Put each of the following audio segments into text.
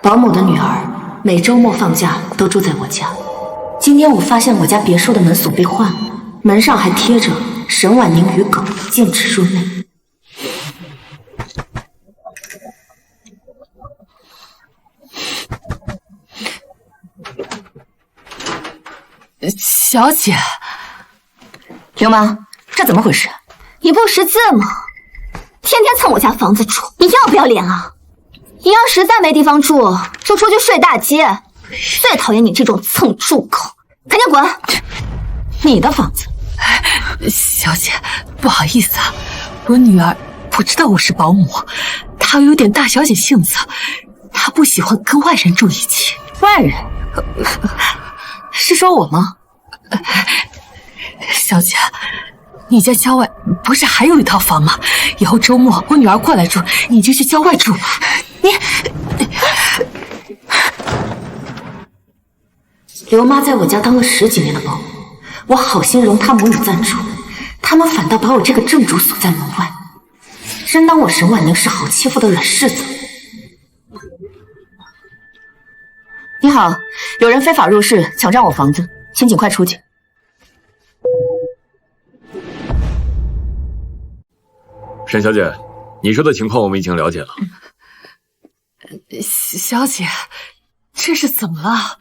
保姆的女兒每周末放假都住在我家。今天我发现我家別墅的门鎖被換了，門上還貼着沈婉寧與狗禁止入內。小姐，流氓，这怎麼回事？你不識字嗎？天天蹭我家房子住，你要不要臉啊？你要實在沒地方住，就出去睡大街。最討厭你這種蹭住狗，趕緊滾！你的房子？小姐，不好意思啊，我女兒不知道我是保姆，她有點大小姐性子，她不喜歡跟外人住一起。外人？是說我嗎？小姐，你家郊外不是還有一套房嗎？以後周末我女兒過來住，你就去郊外住吧。刘媽在我家當了10幾年的保姆，我好心容她母女暫住，他們反倒把我這個正主鎖在門外，真當我沈婉寧是好欺負的軟柿子。你好，有人非法入室搶占我房子，請盡快出去。沈小姐，你說的情況我們已經了解了。小姐，這是怎麼了？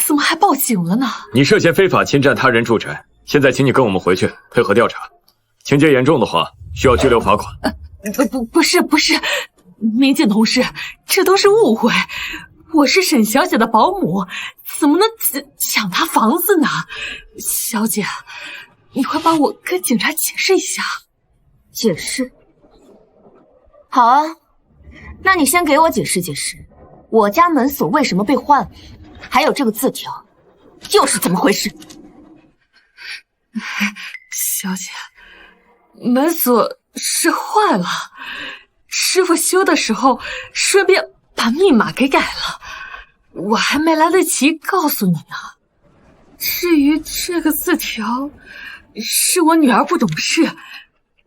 怎麼還報警了呢？你涉嫌非法侵占他人住宅，現在請你跟我們回去配合調查，情節嚴重的話需要拘留罰款。不是，民警同事，這都是誤會。我是沈小姐的保姆，怎麼能搶她房子呢？小姐，你快幫我跟警察解釋一下。解釋？好啊，那你先給我解釋解釋，我家門鎖為什麼被換了？還有這個字條，又是怎麼回事？小姐，門鎖是壞了，師傅修的時候順便把密碼給改了，我還沒來得及告訴你呢。至於這個字條，是我女兒不懂事，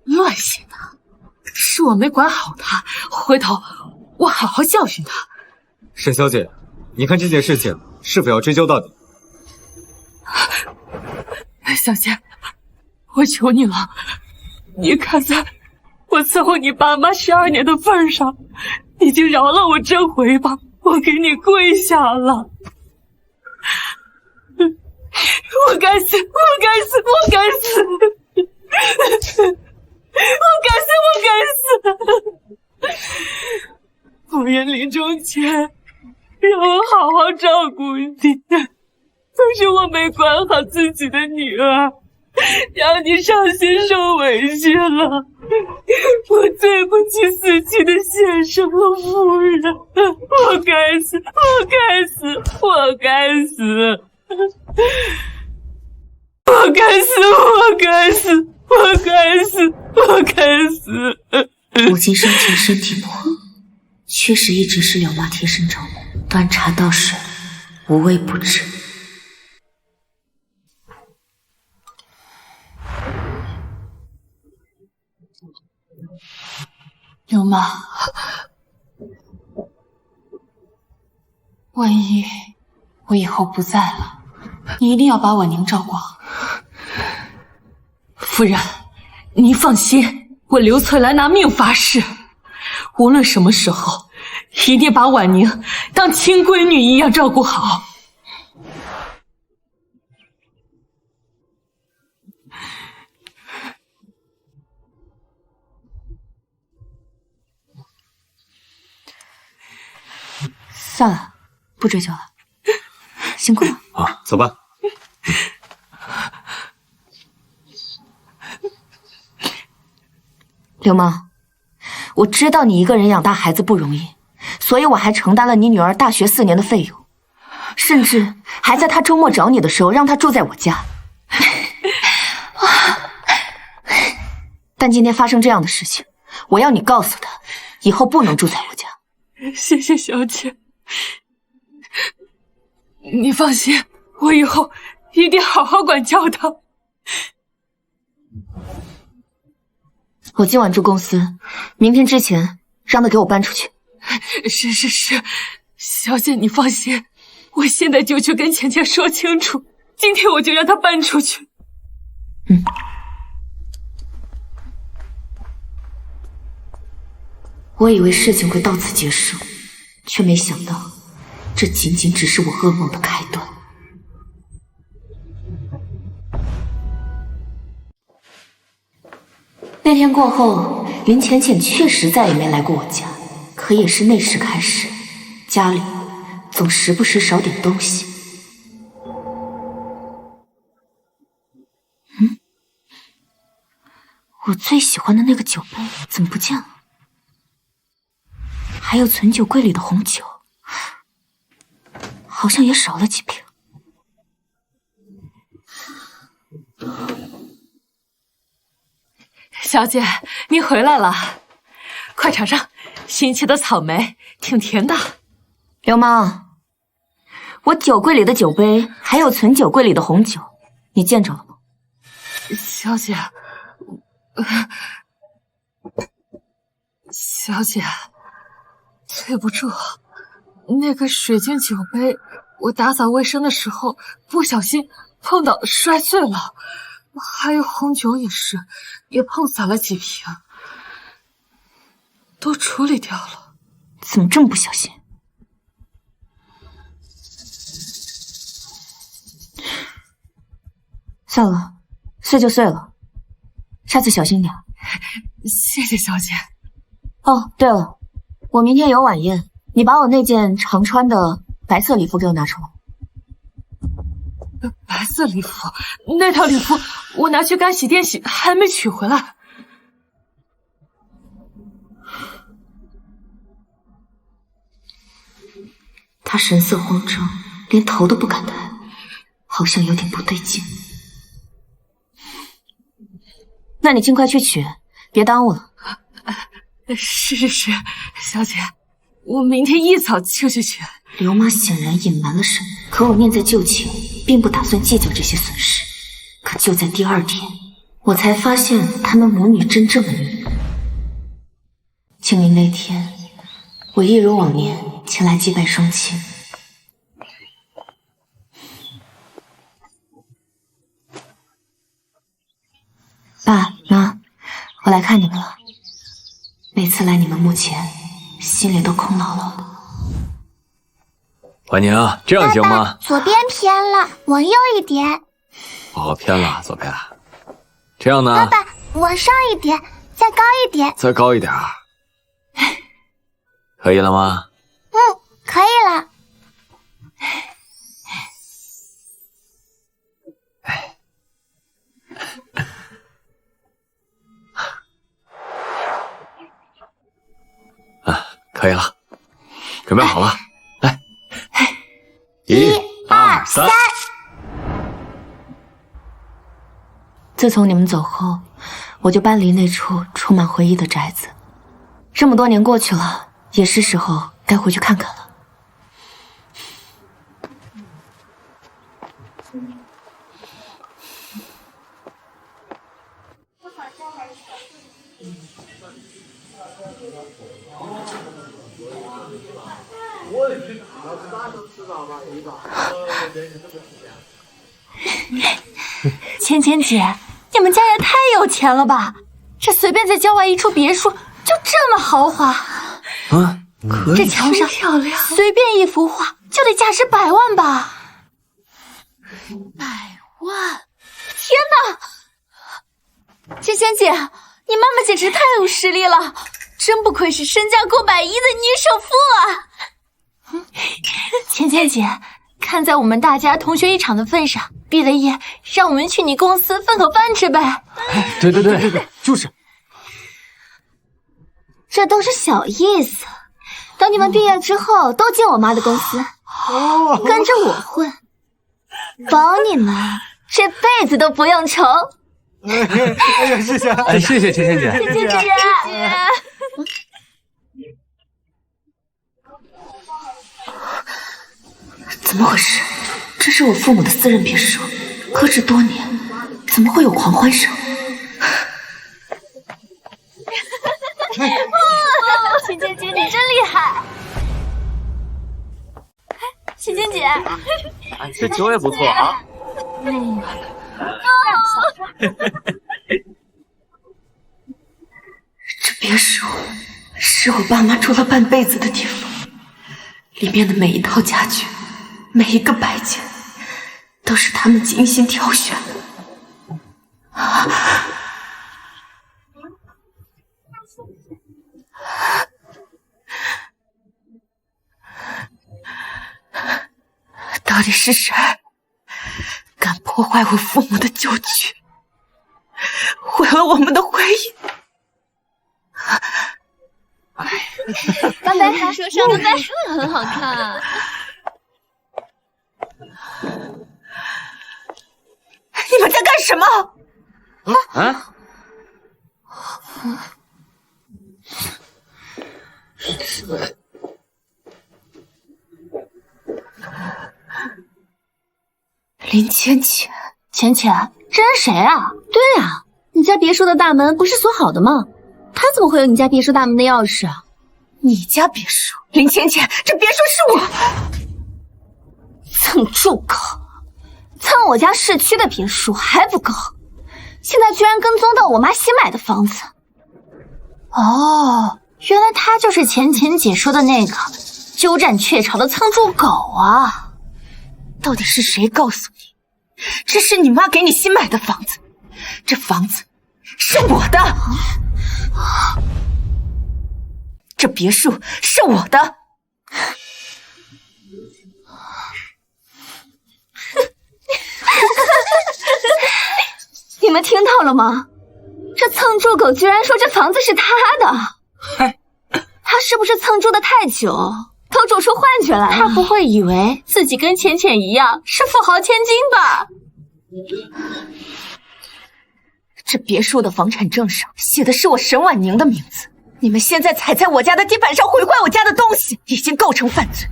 亂寫的，是我沒管好她，回頭我好好教訓她。沈小姐，你看這件事情是否要追究到底？小姐，我求你了，你看在我伺候你爸媽12年的份上，你就饒了我這回吧，我給你跪下了。我該死，我該死，我該死，我該死，我該死！夫人臨終前讓我好好照顧你，都是我沒管好自己的女兒，讓你傷心受委屈了。我對不起死去的先生和夫人，我該死，我該死，我該死，我該死，我該死，我該死，我該死。母親生前身體不好，確實一直是柳媽貼身照顧，端茶倒水，無微不至。柳媽，万一我以後不在了，你一定要把婉寧照顧好。夫人，您放心，我劉翠蘭拿命發誓，無論什麼時候，一定把婉寧當親閨女一樣照顧好。算了，不追究了，辛苦了。好，走吧。刘媽，我知道你一個人養大孩子不容易，所以我還承擔了你女兒大學4年的費用，甚至還在她周末找你的時候讓她住在我家。但今天發生這樣的事情，我要你告訴她，以後不能住在我家。謝謝小姐，你放心，我以後一定好好管教她。我今晚住公司，明天之前讓她給我搬出去。是，小姐，你放心，我现在就去跟钱钱说清楚，今天我就让他搬出去。我以为事情会到此結束，卻沒想到，這僅僅只是我噩夢的開端。那天過後，林淺淺確實再也沒來過我家，可也是那時開始，家裡總時不時少點東西。我最喜歡的那個酒杯怎麼不見了？還有存酒櫃裡的紅酒，好像也少了幾瓶。小姐，你回來了，快嘗嘗新切的草莓，挺甜的。流氓，我酒櫃裡的酒杯，還有存酒櫃裡的紅酒，你見着了嗎？小姐，小姐，對不住，那個水晶酒杯，我打掃衛生的時候不小心碰到摔碎了，還有紅酒也是，也碰灑了幾瓶，都處理掉了。怎麼這麼不小心？算了，碎就碎了，下次小心點。謝謝小姐。哦，對了，我明天有晚宴，你把我那件常穿的白色禮服給我拿出來。白色禮服，那套禮服我拿去乾洗店洗，還沒取回來。他神色慌張，連頭都不敢抬，好像有點不對勁。那你盡快去取，別耽誤了。是，小姐，我明天一早就去取。劉媽顯然隱瞞了什麼，可我念在舊情，並不打算計較這些損失。可就在第二天，我才發現她們母女真正的女人。清明那天，我一如往年前來祭拜雙親。爸媽，我來看你們了。每次來你們墓前，心裡都空落落的。婉寧，這樣行嗎？爸爸，左邊偏了，往右一點。哦，偏了，左邊。這樣呢？爸爸，往上一點，再高一點。再高一點。可以了嗎？可以了。可以了，準備好了，來，1、2、3。自從你們走後，我就搬離那處充滿回憶的宅子。這麼多年過去了，也是時候該回去看看了。芊芊姐，你們家也太有錢了吧！這隨便在郊外一處別墅就這麼豪華啊！可以，這牆上漂亮，隨便一幅畫就得價值100萬吧？100萬！天哪！芊芊姐，你媽媽簡直太有實力了，真不愧是身價過100億的女首富啊！芊芊姐，看在我們大家同學一場的份上，畢了業，讓我們去你公司分口飯吃唄。對，就是。這都是小意思，等你們畢業之後都進我媽的公司，跟着我混，保你們這輩子都不用愁。哎呀，謝謝，謝謝芊芊姐。芊芊姐，怎麼回事？這是我父母的私人別墅，擱置多年，怎麼會有狂歡聲？芊芊姐，你真厲害！芊芊姐，这酒也不错啊。这别墅是我爸妈住了半輩子的地方，裡面的每一套家具，每一個擺件，都是他們精心挑選的。到底是誰敢破壞我父母的舊居，毀了我們的回憶？剛才說上的大樹也很好看。你們在幹什麼？啊？林浅浅，浅浅，这人谁啊？对啊，你家別墅的大門不是鎖好的嗎？他怎麼會有你家別墅大門的鑰匙啊？你家別墅，林淺淺，這別墅是我蹭住口！蹭我家市區的別墅還不夠，現在居然跟蹤到我媽新買的房子。哦，原來他就是淺淺姐說的那個鳩佔鵲巢的蹭住狗啊！到底是誰告訴你，這是你媽給你新買的房子？這房子是我的，這別墅是我的。你們聽到了嗎？這蹭住狗居然說這房子是他的，他是不是蹭住的太久，都住出幻覺來了？他不會以為自己跟淺淺一樣是富豪千金吧？這別墅的房產證上寫的是我沈婉寧的名字，你們現在踩在我家的地板上毀壞我家的東西，已經構成犯罪。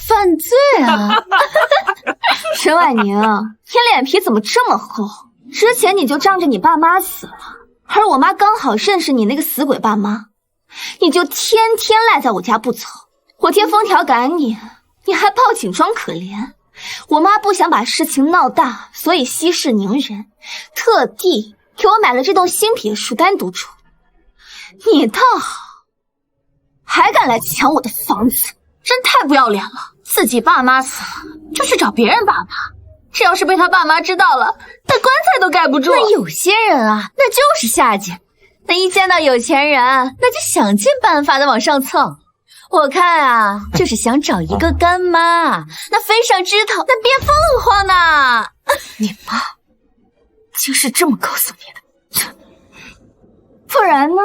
犯罪啊！沈婉寧，你臉皮怎麼這麼厚？之前你就仗着你爸媽死了，而我媽剛好認識你那個死鬼爸媽，你就天天賴在我家不走。我貼封條趕你，你還報警裝可憐。我媽不想把事情鬧大，所以息事寧人，特地給我買了這棟新別墅單獨住。你倒好，還敢來搶我的房子，真太不要臉了！自己爸媽死了就去找別人爸媽，這要是被他爸媽知道了，那棺材都蓋不住。那有些人啊，那就是下賤，那一見到有錢人，那就想盡辦法的往上蹭。我看啊，就是想找一個乾媽，那飛上枝頭，那變鳳凰呢。你媽就是這麼告訴你的？不然呢？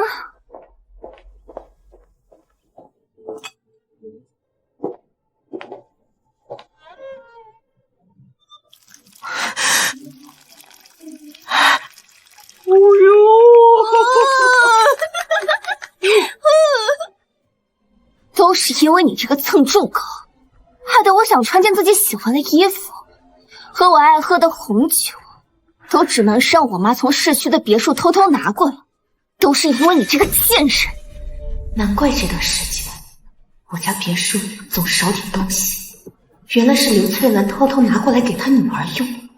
都是因為你這個蹭住狗，害得我想穿件自己喜歡的衣服，和我愛喝的紅酒，都只能是讓我媽從市區的別墅偷偷拿過來。都是因為你這個賤人，難怪這段時間我家別墅總少點東西，原來是劉翠蘭偷偷拿過來給她女兒用。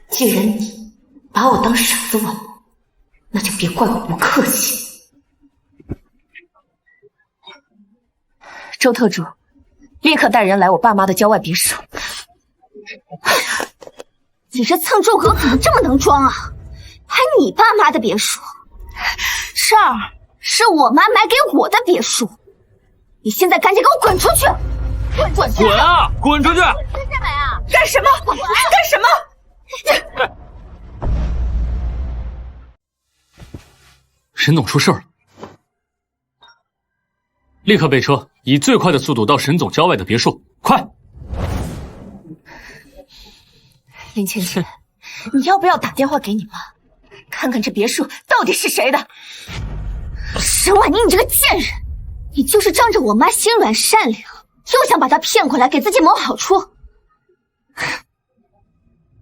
既然你把我當傻子玩，那就別怪我不客氣。周特助，立刻帶人來我爸媽的郊外別墅。你這蹭住狗怎麼這麼能裝啊？還你爸媽的別墅？這兒是我媽買給我的別墅，你現在趕緊給我滾出去！滾出去！滾啊！滾出去！真在買啊？幹什麼？幹什麼？沈總出事了，立刻備車，以最快的速度到沈總郊外的別墅，快！林倩倩，你要不要打電話給你媽，看看這別墅到底是誰的？沈婉寧，你這個賤人，你就是仗着我媽心軟善良，又想把她騙回來給自己謀好處。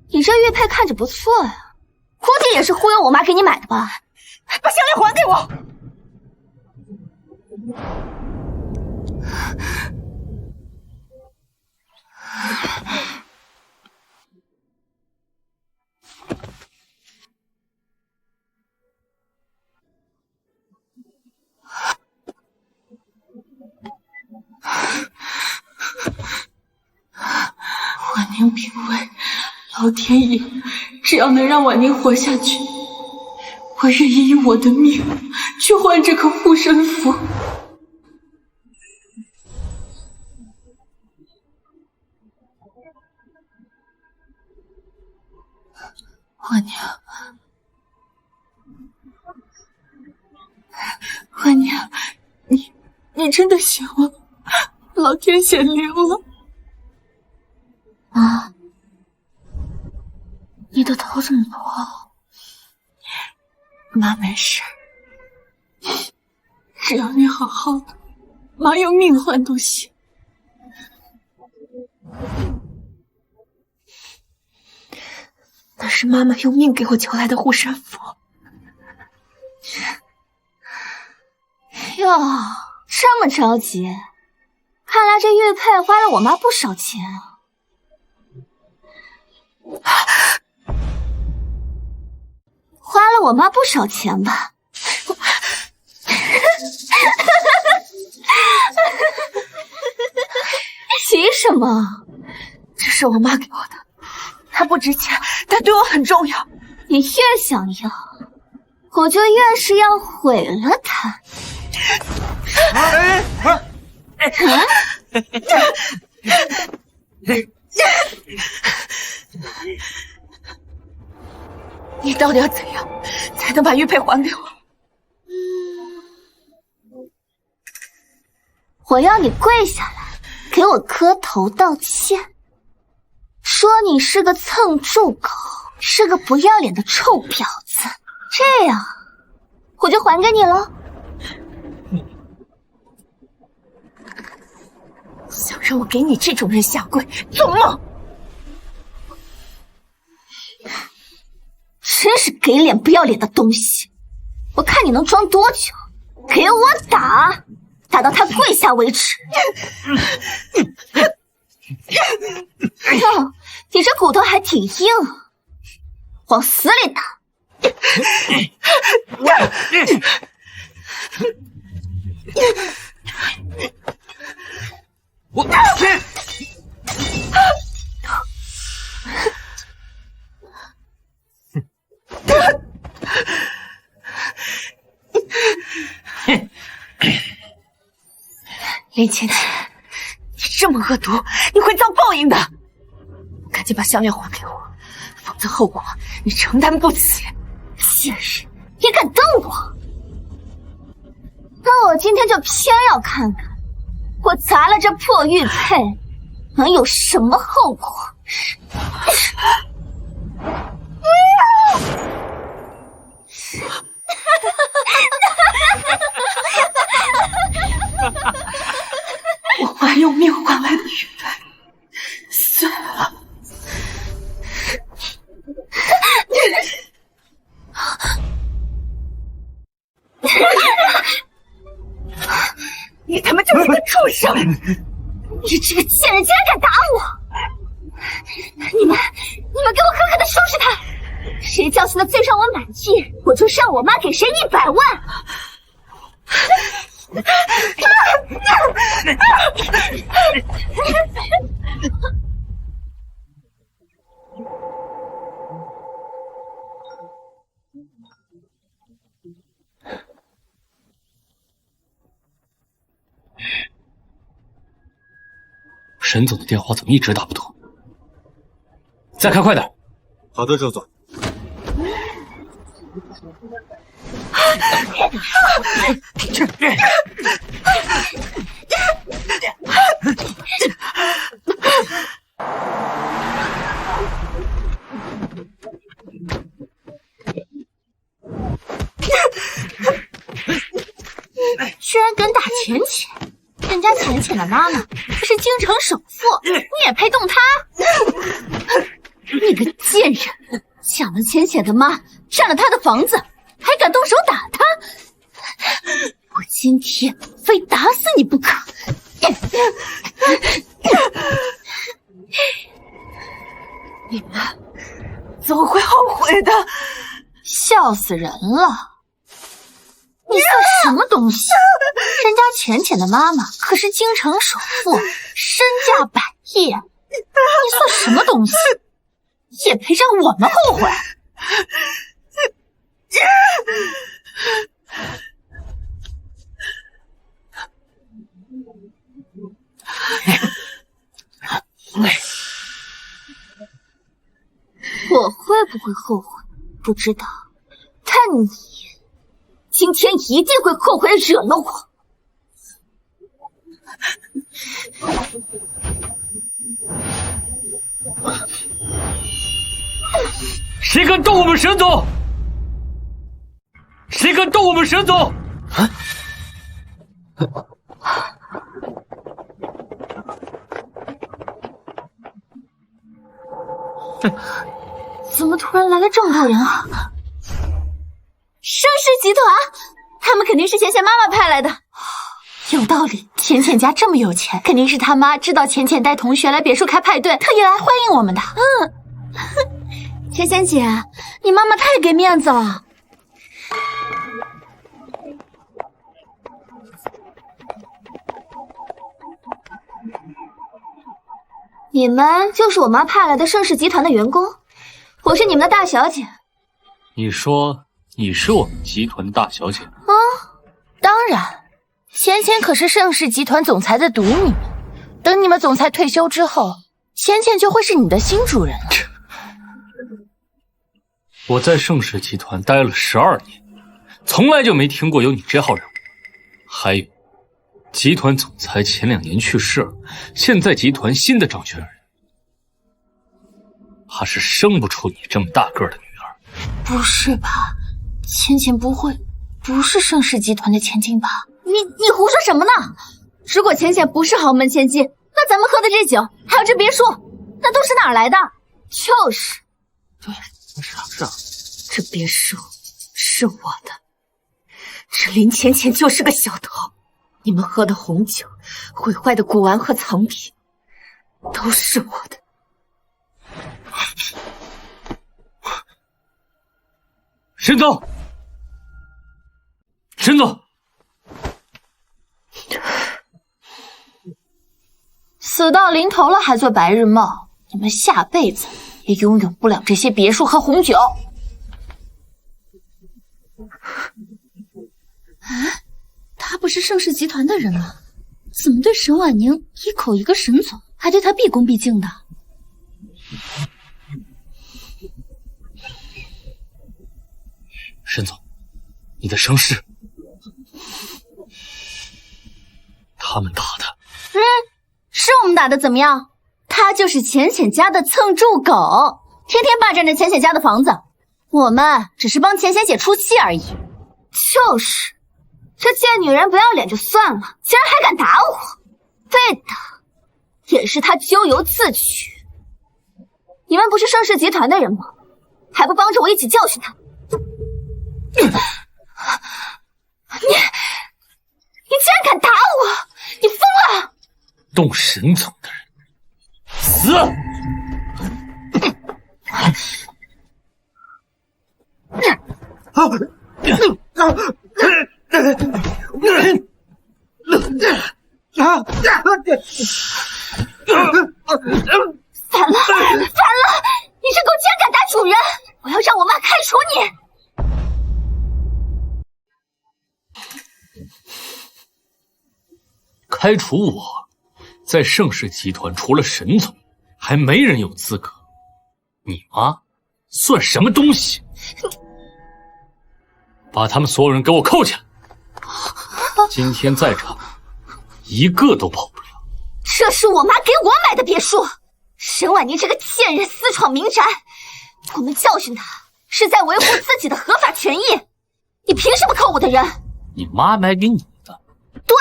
你這玉佩看着不錯呀，估計也是忽悠我媽給你買的吧？把項鏈還給我！寧品味，老天爺，只要能讓婉寧活下去，我願意以我的命去換這顆護身符。婉寧，婉寧，你真的醒了，老天顯靈了。啊，你的头怎么不好？媽沒事，只要你好好的，媽用命換都行。那是媽媽用命給我求來的護身符。喲，這麼着急，看來這玉佩花了我媽不少錢啊。花了我媽不少錢吧？急什麼？这是我媽給我的，它不值錢，但對我很重要。你越想要，我就越是要毀了它。你到底要怎樣才能把玉佩還給我？我要你跪下來，給我磕頭道歉，說你是個蹭住狗，是個不要臉的臭婊子，這樣我就還給你了。想讓我給你這種人下跪，做夢！真是給臉不要臉的東西！我看你能裝多久？給我打，打到他跪下為止！喲，你這骨頭還挺硬，往死裡打！我林芊芊，你這麼惡毒，你會遭報應的！趕緊把項鏈還給我，否則後果你承擔不起。賤人，你敢瞪我？那我今天就偏要看看，我砸了這破玉佩能有什麼後果。我妈用命换来的玉佩碎了。你他媽就是个畜生！你这個賤人竟然敢打我！你們給我狠狠的收拾他！誰教訓的最讓我滿意，我就讓我媽給誰100萬！沈总的電話怎麼一直打不通？再開快點！好的，周總。居然敢打浅淺，人家淺淺的媽媽可是京城首富，你也配动她？你個賤人，搶了淺淺的媽，占了她的房子，還敢動手打她？我今天非打死你不可！你們總會後悔的，笑死人了！你算什麼東西？人家淺淺的媽媽可是京城首富，身價100億，你算什麼東西？也配讓我們後悔？我會不會後悔？不知道，但你今天一定會後悔惹了我。誰敢動我們沈總？誰敢動我們沈總？怎么突然來了这麼多人啊？盛世集團，他們肯定是淺淺媽媽派來的。有道理，淺淺家這麼有錢，肯定是他媽知道淺淺帶同學來別墅開派對，特意來歡迎我們的。淺淺姐，你媽媽太給面子了。你們就是我媽派來的盛世集團的員工，我是你们的大小姐。你說你是我們集團的大小姐？當然，淺淺可是盛世集團總裁的獨女，等你們總裁退休之後，淺淺就會是你的新主人了。我在盛世集團待了12年，從來就沒聽過有你這號人物。還有，集團總裁前2年去世了，現在集團新的掌權人，怕是生不出你這麼大個的女兒。不是吧？淺淺不是盛世集團的千金吧？你胡說什麼呢？如果淺淺不是豪門千金，那咱們喝的這酒，還有這別墅，那都是哪兒來的？就是。對，是啊，這別墅是我的，這林淺淺就是個小偷。你們喝的紅酒、毀壞的古玩和藏品，都是我的。沈總，沈总，死到臨頭了還做白日夢，你們下輩子也擁有不了這些別墅和紅酒。他不是盛世集團的人嗎？怎麼對沈婉寧一口一個沈總，還對他畢恭畢敬的？沈總，你的聲勢，他們打的，是我們打的怎麼樣？他就是淺淺家的蹭住狗，天天霸占着淺淺家的房子，我們只是幫淺淺姐出氣而已。就是。這賤女人不要臉就算了，竟然還敢打我，被打也是她咎由自取。你們不是盛世集團的人嗎？還不幫着我一起教訓她？你竟然敢打我！你瘋了！動沈總的人，死！反了！你这狗竟然敢打主人！我要讓我媽開除你！開除我，在盛世集團除了沈總，還沒人有資格。你媽算什麼東西？把他們所有人給我釦起來！今天在場，一個都跑不了。這是我媽給我買的別墅，沈婉寧這個賤人私闖民宅，我們教訓她是在維護自己的合法權益。你憑什麼扣我的人？你媽買給你的？對，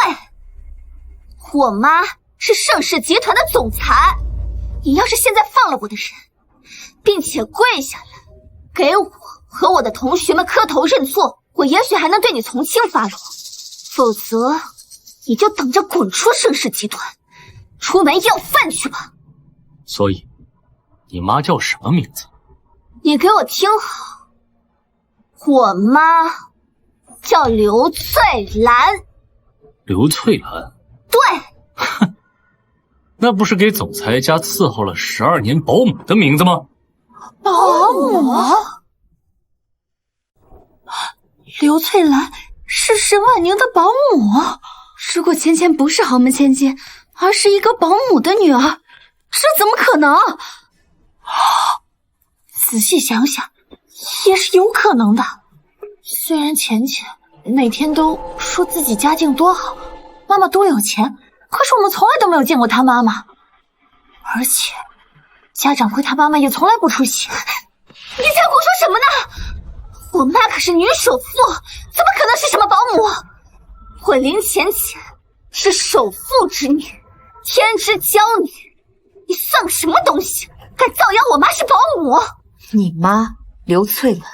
我媽是盛世集團的總裁。你要是現在放了我的人，並且跪下來給我和我的同學們磕頭認錯，我也許還能對你從輕發落。否則，你就等着滾出盛世集團，出門要飯去吧。所以，你媽叫什麼名字？你給我聽好，我媽叫劉翠蘭。劉翠蘭？對。那不是给总裁家伺候了12年保姆的名字吗？保姆？刘翠兰是沈婉宁的保姆。如果芊芊不是豪门千金，而是一个保姆的女儿，这怎么可能？仔細想想，也是有可能的。雖然芊芊每天都說自己家境多好，媽媽多有錢，可是我們從來都沒有見過她媽媽，而且家長會她媽媽也從來不出席。你在胡說什麼呢？我媽可是女首富，怎麼可能是什麼保姆？我林芊芊是首富之女，天之驕女，你算個什麼東西？敢造謠我媽是保姆？你媽劉翠蘭，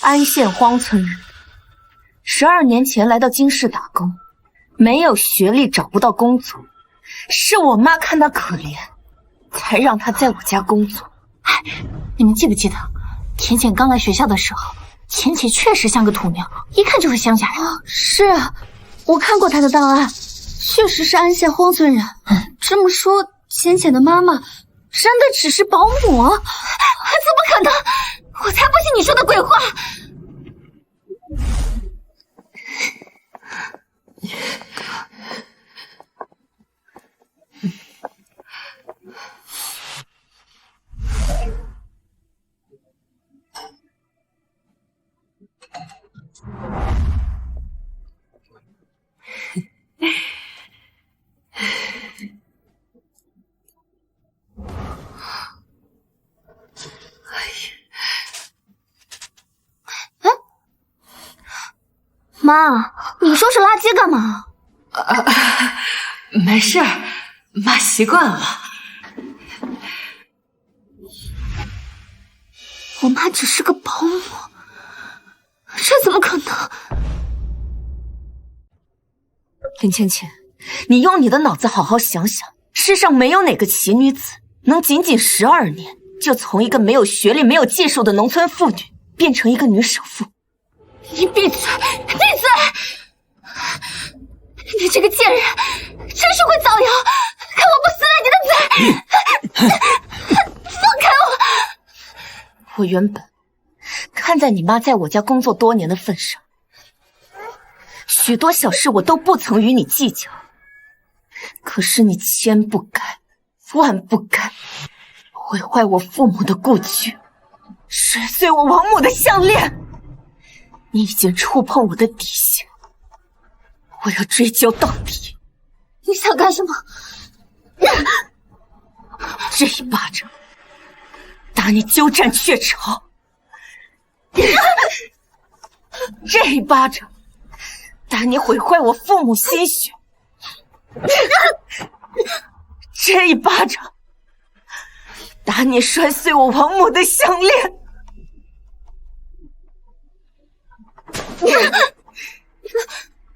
安縣荒村人，12年前來到京市打工，沒有學歷，找不到工作，是我媽看她可憐，才讓她在我家工作。哎，你們記不記得，田淺剛來學校的時候，淺淺確實像個土娘，一看就是鄉下人。是啊，我看過她的檔案，確實是安縣荒村人。這麼說，淺淺的媽媽真的只是保姆？怎麼可能？我才不信你說的鬼話！媽，你收拾垃圾幹嘛？沒事，媽習慣了。我媽只是個保姆，這怎麼可能？林芊芊，你用你的腦子好好想想，世上沒有哪個奇女子能僅僅12年就從一個沒有學歷、沒有技術的農村婦女變成一個女首富。你閉嘴！閉嘴！你這個賤人，真是會造謠！看我不撕爛你的嘴！放開我！我原本看在你媽在我家工作多年的份上，許多小事我都不曾與你計較。可是你千不該萬不該毀壞我父母的故居，摔碎我王母的項鏈。你已經觸碰我的底線，我要追究到底。你想幹什麼？這一巴掌打你鳩佔鵲巢，這一巴掌打你毀壞我父母心血，這一巴掌打你摔碎我王母的項鏈。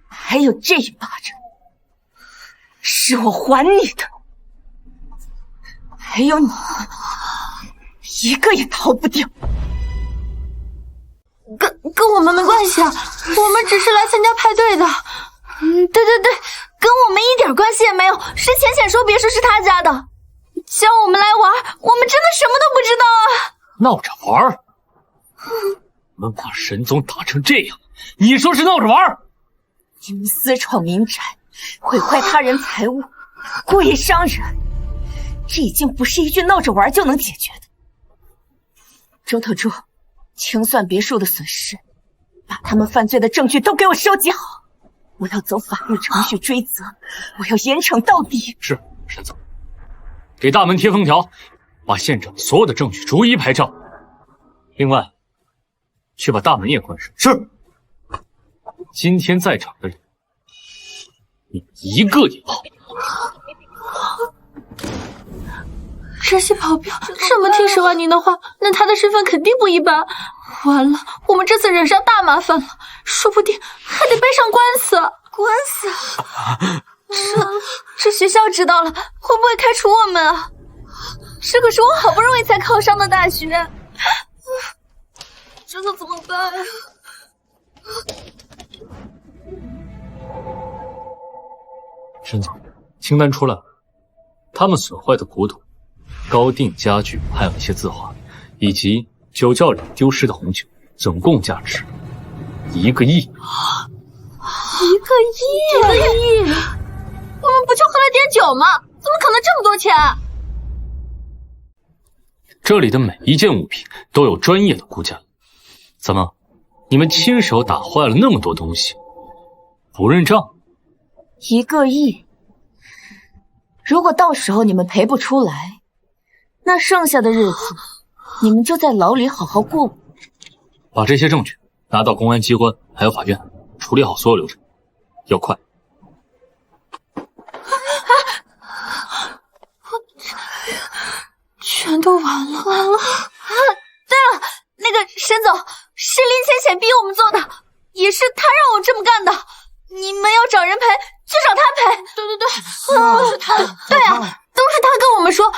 還有這一巴掌是我還你的，還有你一個也逃不掉。跟我們沒關係啊，我們只是來參加派對的。對，跟我們一點關係也沒有，是淺淺說別墅是他家的，叫我們來玩，我們真的什麼都不知道啊。鬧着玩？我們把沈總打成這樣，你說是鬧着玩？你們私闖民宅，毀壞他人財物，故意傷人，這已經不是一句鬧着玩就能解決的。周特助，清算別墅的損失，把他們犯罪的證據都給我收集好，我要走法律程序追責，我要嚴懲到底。是，沈總，給大門貼封條，把現場所有的證據逐一拍照。另外，去把大門也關上。是。今天在場的人，你一個也跑不了。這些保鏢這麼聽沈婉寧的話，那他的身份肯定不一般。完了，我們這次惹上大麻煩了，說不定還得背上官司。官司？這學校知道了，會不會開除我們啊？這可是我好不容易才考上的大學，這可怎麼辦呀？沈總，清單出來了，他们損壞的古董、高定家具，還有一些字畫，以及酒窖裡丟失的紅酒，總共價值1個億。1個億！我們不就喝了點酒嗎？怎麼可能這麼多錢？這裡的每一件物品都有專業的估價。怎麼，你們親手打壞了那麼多東西，不認賬？1個億，如果到時候你們賠不出來，那剩下的日子你們就在牢裡好好過。把這些證據拿到公安機關還有法院，處理好所有流程，要快。全都完了！对了，那個沈總是林浅浅逼我們做的，也是他讓我這麼幹的。你們要找人賠，就找他賠。對，都是他。對啊，都是他跟我們說，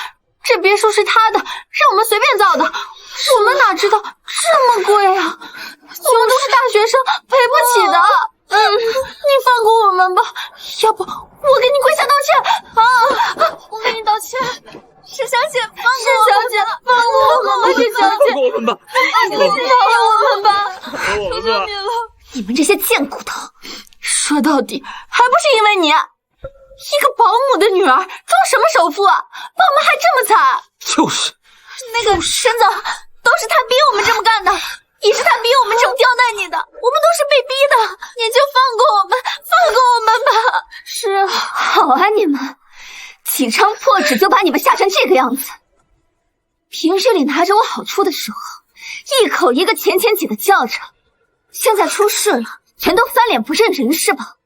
這別墅是他的，讓我們隨便造的。我們哪知道這麼貴啊？我們都是大學生，賠不起的。你放過我們吧，要不我給你跪下道歉。我給你道歉。沈小姐，放过我们吧！沈小姐，放过我们吧！你饶我们吧！求求你了！你们這些賤骨頭，說到底還不是因為你，一個保姆的女兒裝什麼首富啊？把我們害這麼慘！就是那個沈總，都是他逼我們這麼幹的，也是他逼我們這麼刁難你的，我們都是被逼的，你就放過我們，放過我們吧！是啊，好啊，你們。幾張破紙就把你們嚇成這個樣子，平日裡拿着我好處的時候，一口一個錢錢幾的叫着，現在出事了，全都翻臉不認人是吧？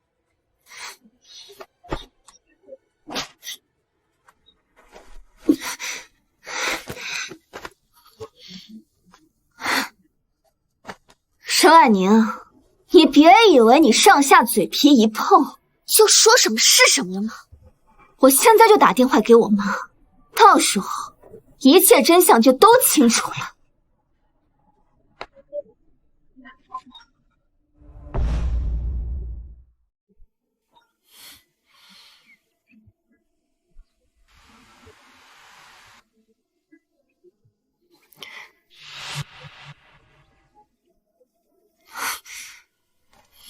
沈婉寧，你別以為你上下嘴皮一碰就說什麼是什麼了嗎？我現在就打電話給我媽，到時候一切真相就都清楚了。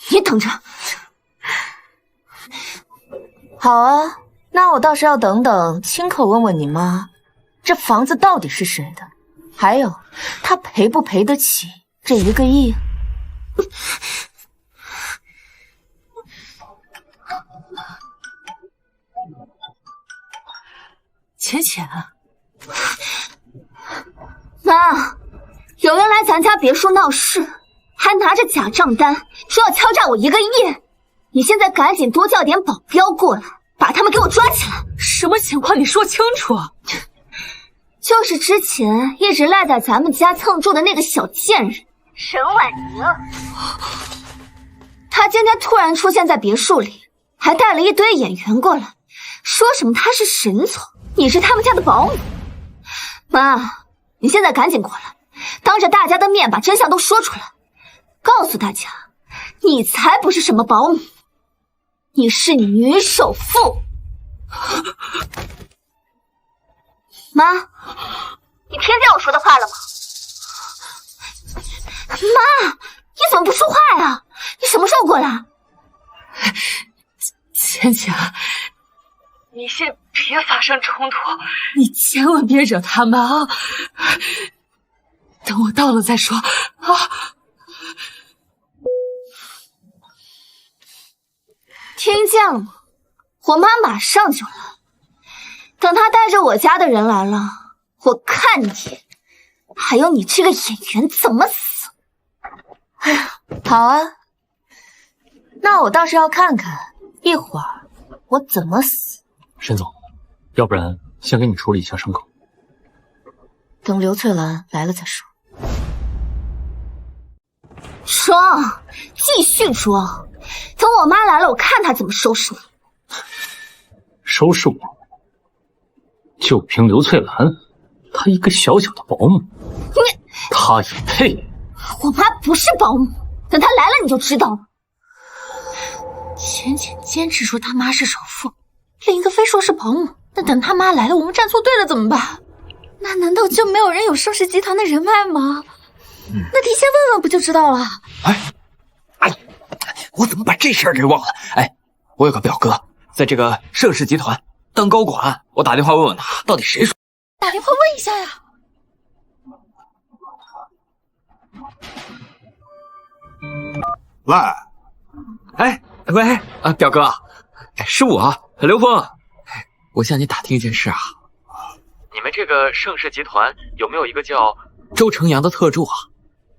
你等着。好啊。那我倒是要等等，親口問問你媽，這房子到底是誰的？還有，她賠不賠得起這1個億？淺淺，媽，有人來咱家別墅鬧事，還拿着假賬單說要敲詐我1個億，你現在趕緊多叫點保鏢過來。把他們給我抓起來！什麼情況？你說清楚。就是之前一直賴在咱們家蹭住的那個小賤人沈婉寧，他今天突然出現在別墅裡，還帶了一堆演員過來，說什麼他是沈總，你是他們家的保姆。媽，你現在趕緊過來，當着大家的面把真相都說出來，告訴大家，你才不是什麼保姆。你是女首富，媽，你聽見我說的話了嗎？媽，你怎麼不說話呀？你什麼時候過來？淺淺，你先別發生衝突，你千萬別惹他們啊！等我到了再說啊。聽見了嗎？我媽馬上就來。等她帶着我家的人來了，我看你還有你這個演員怎麼死。哎呀，好啊，那我倒是要看看一會兒我怎麼死。沈總，要不然先給你處理一下傷口，等劉翠蘭來了再說。裝，繼續裝。等我媽來了，我看她怎麼收拾我。收拾我？就憑劉翠蘭，她一個小小的保姆，她也配？我媽不是保姆，等她來了你就知道了。淺淺堅持說他媽是首富，另一個非說是保姆，那等他媽來了，我們站錯隊了怎麼辦？那難道就沒有人有盛世集團的人脈嗎？那提前問問不就知道了？哎，我怎麼把這事兒給忘了？哎，我有個表哥在这個盛世集團當高管，我打電話問問他，到底誰說？打電話問一下呀。喂，表哥，是我，刘峰。我向你打听一件事啊，你们这个盛世集团有没有一個叫周成陽的特助啊？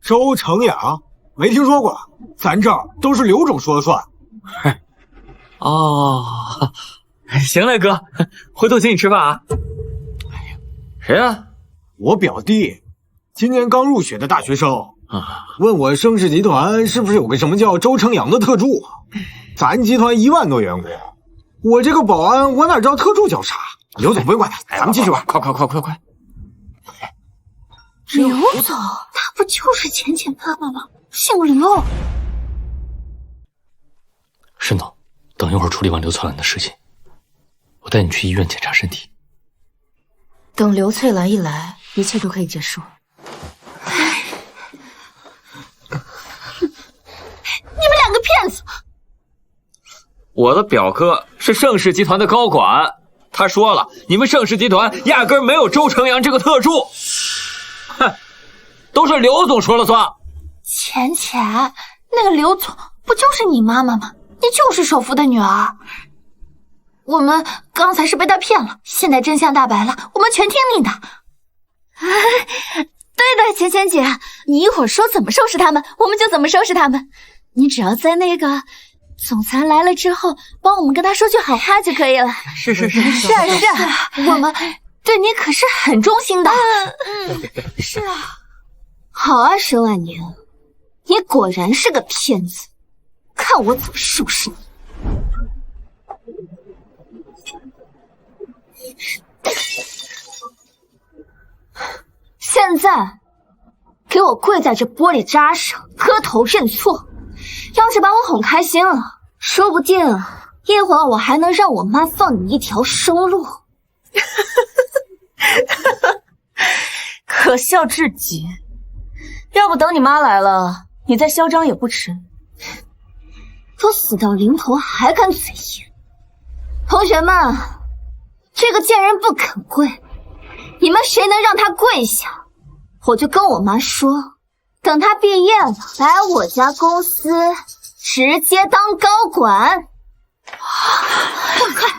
周成陽沒聽說過，咱這兒都是劉總說了算。哦，行嘞，哥，回頭請你吃飯啊。誰啊？我表弟，今年剛入學的大學生問我盛世集團是不是有個什麼叫周成陽的特助？咱集團1萬多員工，我這個保安我哪知道特助叫啥？劉總不用管他，咱們繼續玩，快！劉總，他不就是淺淺爸爸嗎？姓劉。沈总，等一會兒處理完劉翠蘭的事情，我帶你去醫院檢查身體。等劉翠蘭一來，一切都可以結束。你們兩個騙子！我的表哥是盛世集團的高管，他說了，你們盛世集團壓根沒有周成陽這個特助。哼，都是劉總說了算。淺淺，那個劉總不就是你媽媽嗎？你就是首富的女兒。我們剛才是被他騙了，現在真相大白了，我們全聽你的。對的，淺淺姐，你一會兒說怎麼收拾他們，我們就怎麼收拾他們。你只要在那個總裁來了之後，幫我們跟他說句好話就可以了。是啊，我們對你可是很忠心的。是啊。好啊，沈婉寧，你果然是個騙子，看我怎麼收拾你。現在給我跪在這玻璃渣上磕頭認錯，要是把我哄開心了，說不定一會兒我還能讓我媽放你一條生路。可笑至極，要不等你媽來了，你再囂張也不遲。都死到臨頭還敢嘴硬，同學們，這個賤人不肯跪，你們誰能讓他跪下，我就跟我媽說，等他畢業了來我家公司直接當高管。快！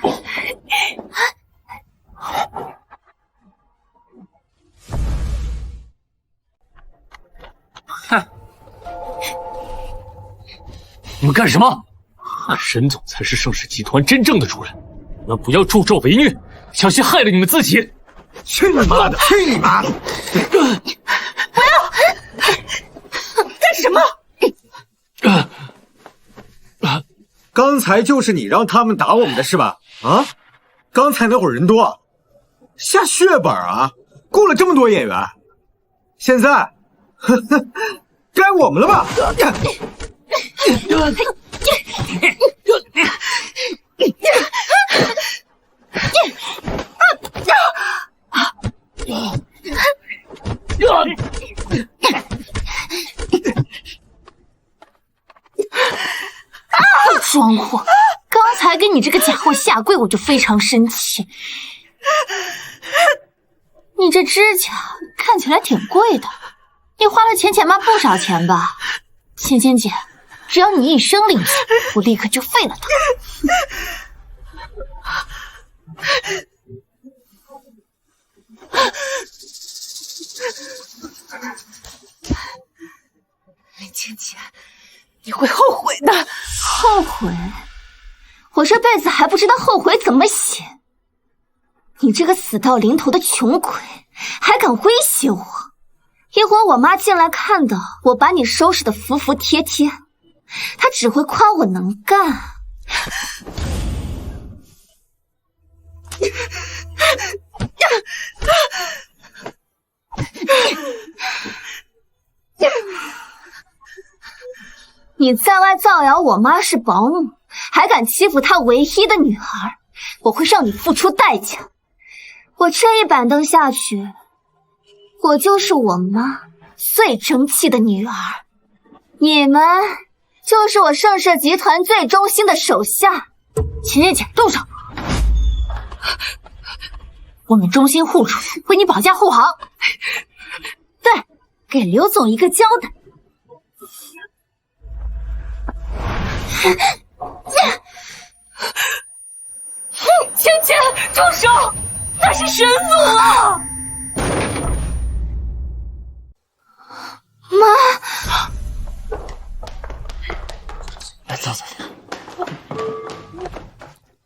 哼！你们幹什麼？沈總才是盛世集團真正的主人，你們不要助紂為虐，小心害了你們自己。去你媽的！去你媽的！不要！幹什麼？剛才就是你讓他們打我們的是吧？啊！剛才那會兒人多，下血本啊！雇了這麼多演員，現在，該我們了吧？装货！剛才給你這個假貨下跪，我就非常生氣。你這指甲看起來挺貴的，你花了淺淺媽不少錢吧？淺淺姐，只要你一聲令下，我立刻就廢了它。浅淺，你會後悔的。後悔？我這輩子還不知道後悔怎麼寫。你這個死到臨頭的窮鬼，還敢威脅我？一會兒我媽進來看到我把你收拾得服服帖帖，她只會誇我能幹。你在外造謠我媽是保姆，還敢欺負她唯一的女兒，我会讓你付出代價。我这一板凳下去，我就是我媽最爭氣的女兒，你們就是我盛世集團最忠心的手下。秦姐，动手！我们忠心護主，為你保駕護航。对，給劉總一個交代。芊芊，住手！那是神祖啊！媽，来，走。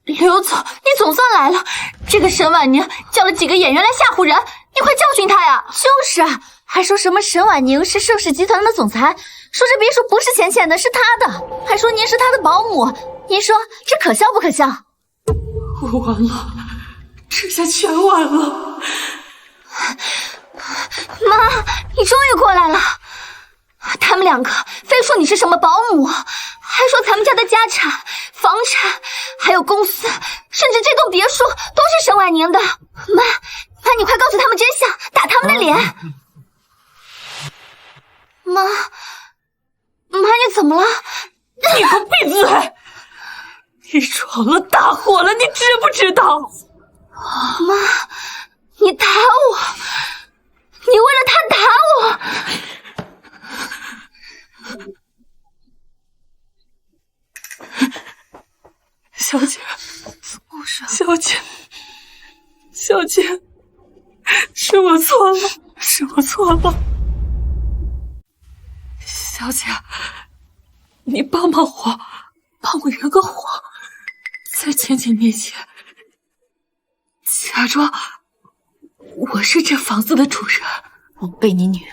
刘总，你总算来了。这个沈婉宁叫了几個演員來嚇唬人，你快教訓他呀！就是啊，還說什麼沈婉寧是盛世集團的總裁，說這別墅不是淺淺的，是他的，還說您是他的保姆，您說這可笑不可笑？我完了，這下全完了。媽，你終於過來了。他們兩個非說你是什麼保姆，還說咱們家的家產、房產，還有公司，甚至這棟別墅都是沈婉寧的。媽，你快告訴他們真相，打他們的臉。媽，你怎麼了？你給我閉嘴！你闖了大禍了，你知不知道？媽，你打我，你為了他打我。小姐，小姐，是我錯了，小姐，你幫我圓個謊，在芊芊面前假裝我是這房子的主人。我被你女兒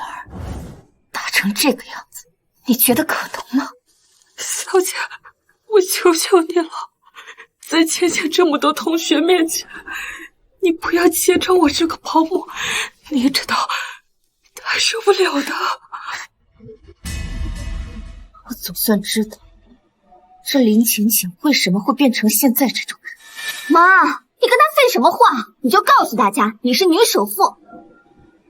打成這個樣子，你覺得可能嗎？小姐，我求求你了，在芊芊這麼多同學面前，你不要揭穿我是個保姆，你也知道她受不了的。我總算知道這林晴晴為什麼會變成現在這種人。媽，你跟他廢什麼話？你就告訴大家你是女首富，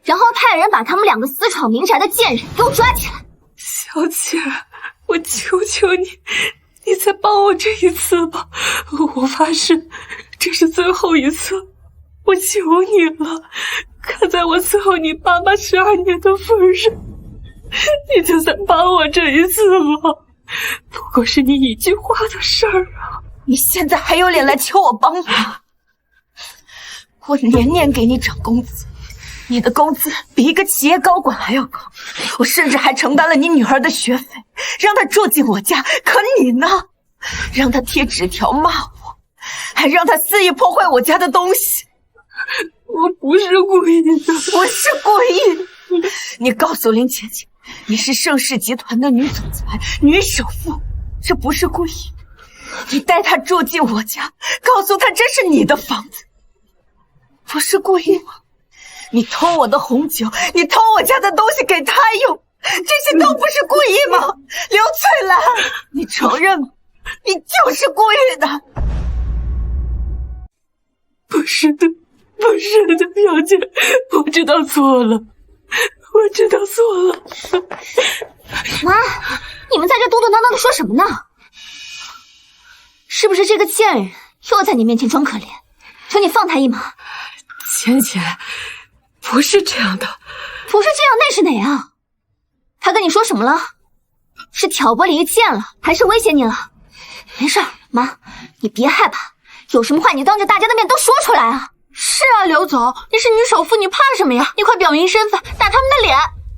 然後派人把他們兩個私闖民宅的賤人給我抓起來。小姐，我求求你，你再幫我這一次吧，我發誓這是最後一次，我求你了，看在我伺候你爸媽12年的份上，你就再幫我這一次吧，不過是你一句話的事兒啊。你現在還有臉來求我幫忙？我年年給你漲工資，你的工資比一個企業高管還要高，我甚至還承擔了你女兒的學費，讓她住進我家。可你呢？讓她貼紙條罵我，還讓她肆意破壞我家的東西。我不是故意的，我是故意。你告訴林姐姐，你是盛世集團的女總裁、女首富，這不是故意。你帶她住進我家，告訴她這是你的房子，不是故意嗎？你偷我的紅酒，你偷我家的東西給她用，這些都不是故意嗎？劉翠蘭，你承認嗎？你就是故意的。不是的，小姐，我知道錯了。媽，你們在這嘟嘟囔囔的說什麼呢？是不是這個賤人又在你面前裝可憐？求你放他一馬。芊芊，不是這樣的。不是這樣，那是哪樣？他跟你說什麼了？是挑撥離間了，還是威脅你了？沒事兒，媽，你別害怕，有什麼話你當着大家的面都說出來啊。是啊，劉總，你是女首富，你怕什麼呀？你快表明身份，打他們的臉。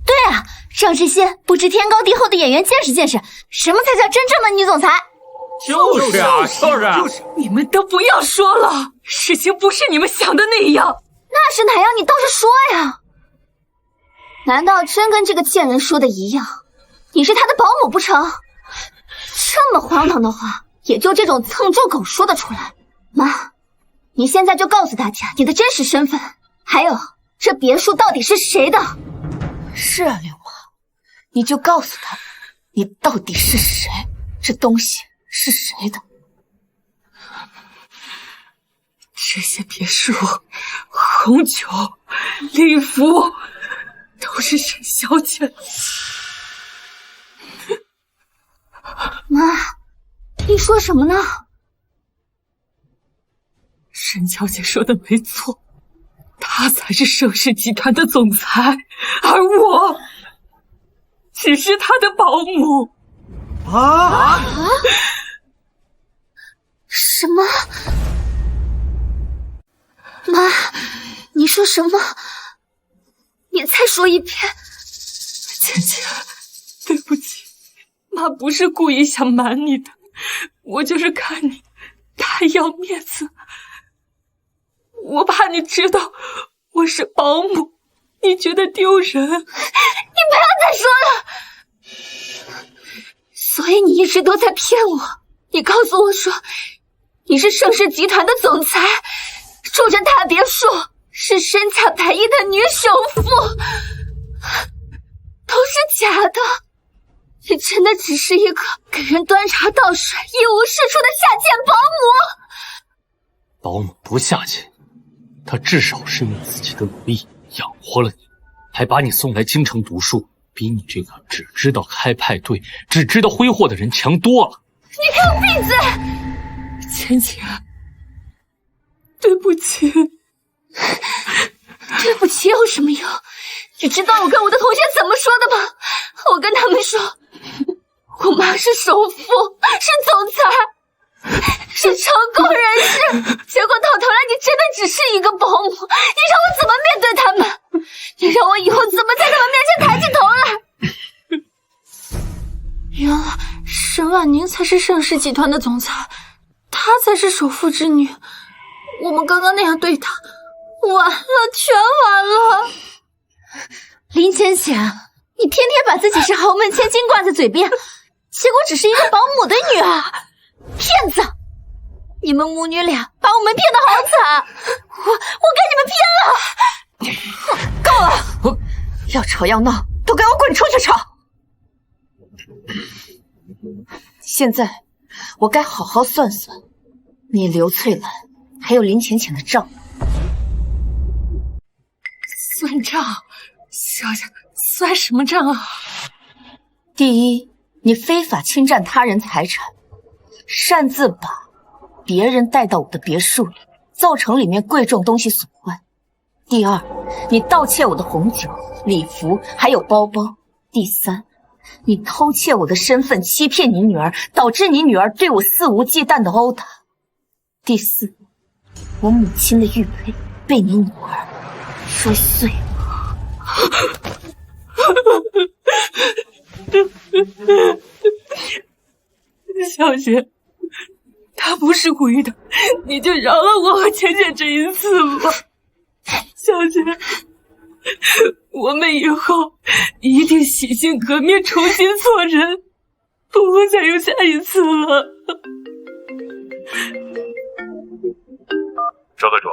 對啊，讓這些不知天高地厚的演員見識見識，什麼才叫真正的女總裁。就是你們都不要說了，事情不是你們想的那樣。那是哪樣？你倒是說呀！難道真跟這個賤人說的一樣？你是他的保姆不成？這麼荒唐的話，也就這種蹭豬狗說得出來。媽，你現在就告訴大家你的真實身份，還有這別墅到底是誰的？是啊，劉媽，你就告訴他，你到底是誰，這東西是誰的？這些別墅、紅酒、禮服，都是沈小姐的。妈，你说什么呢？沈小姐说的没错，她才是盛世集团的总裁，而我只是她的保姆。什么？妈，你说什么？你再说一遍。芊芊，对不起，妈不是故意想瞒你的，我就是看你太要面子，我怕你知道我是保姆，你觉得丢人。你不要再说了。所以你一直都在骗我，你告诉我说你是盛世集团的总裁，住着大别墅，是身价100亿的女首富，都是假的。你真的只是一个给人端茶倒水、一无是处的下贱保姆。保姆不下贱，她至少是用自己的努力养活了你，还把你送来京城读书，比你这个只知道开派对、只知道挥霍的人强多了。你给我闭嘴！芊芊，对不起。对不起有什么用？你知道我跟我的同学怎么说的吗？我跟他们说，我妈是首富，是总裁，是成功人士，結果到頭來你真的只是一個保姆，你讓我怎麼面對他們？你讓我以後怎麼在他們面前抬起頭來？原來沈婉寧才是盛世集團的總裁，她才是首富之女。我們剛剛那樣對她，完了，全完了。林芊芊，你天天把自己是豪門千金掛在嘴邊，結果只是一個保姆的女兒，騙子！你們母女倆把我們騙得好慘，我跟你們拼了！夠了！要吵要鬧，都給我滾出去吵！現在我該好好算算你劉翠蘭還有林淺淺的賬。算賬？小姐，算什麼賬啊？第一，你非法侵占他人財產，擅自把別人帶到我的別墅裡，造成裡面貴重東西損壞。第二，你盜竊我的紅酒、禮服還有包包。第三，你偷竊我的身份，欺騙你女兒，導致你女兒對我肆無忌憚的毆打。第四，我母親的玉佩被你女兒摔碎了。小姐，她不是故意的，你就饒了我和淺淺這一次吧。小姐，我們以後一定洗心革面，重新做人，不會再有下一次了。周得主，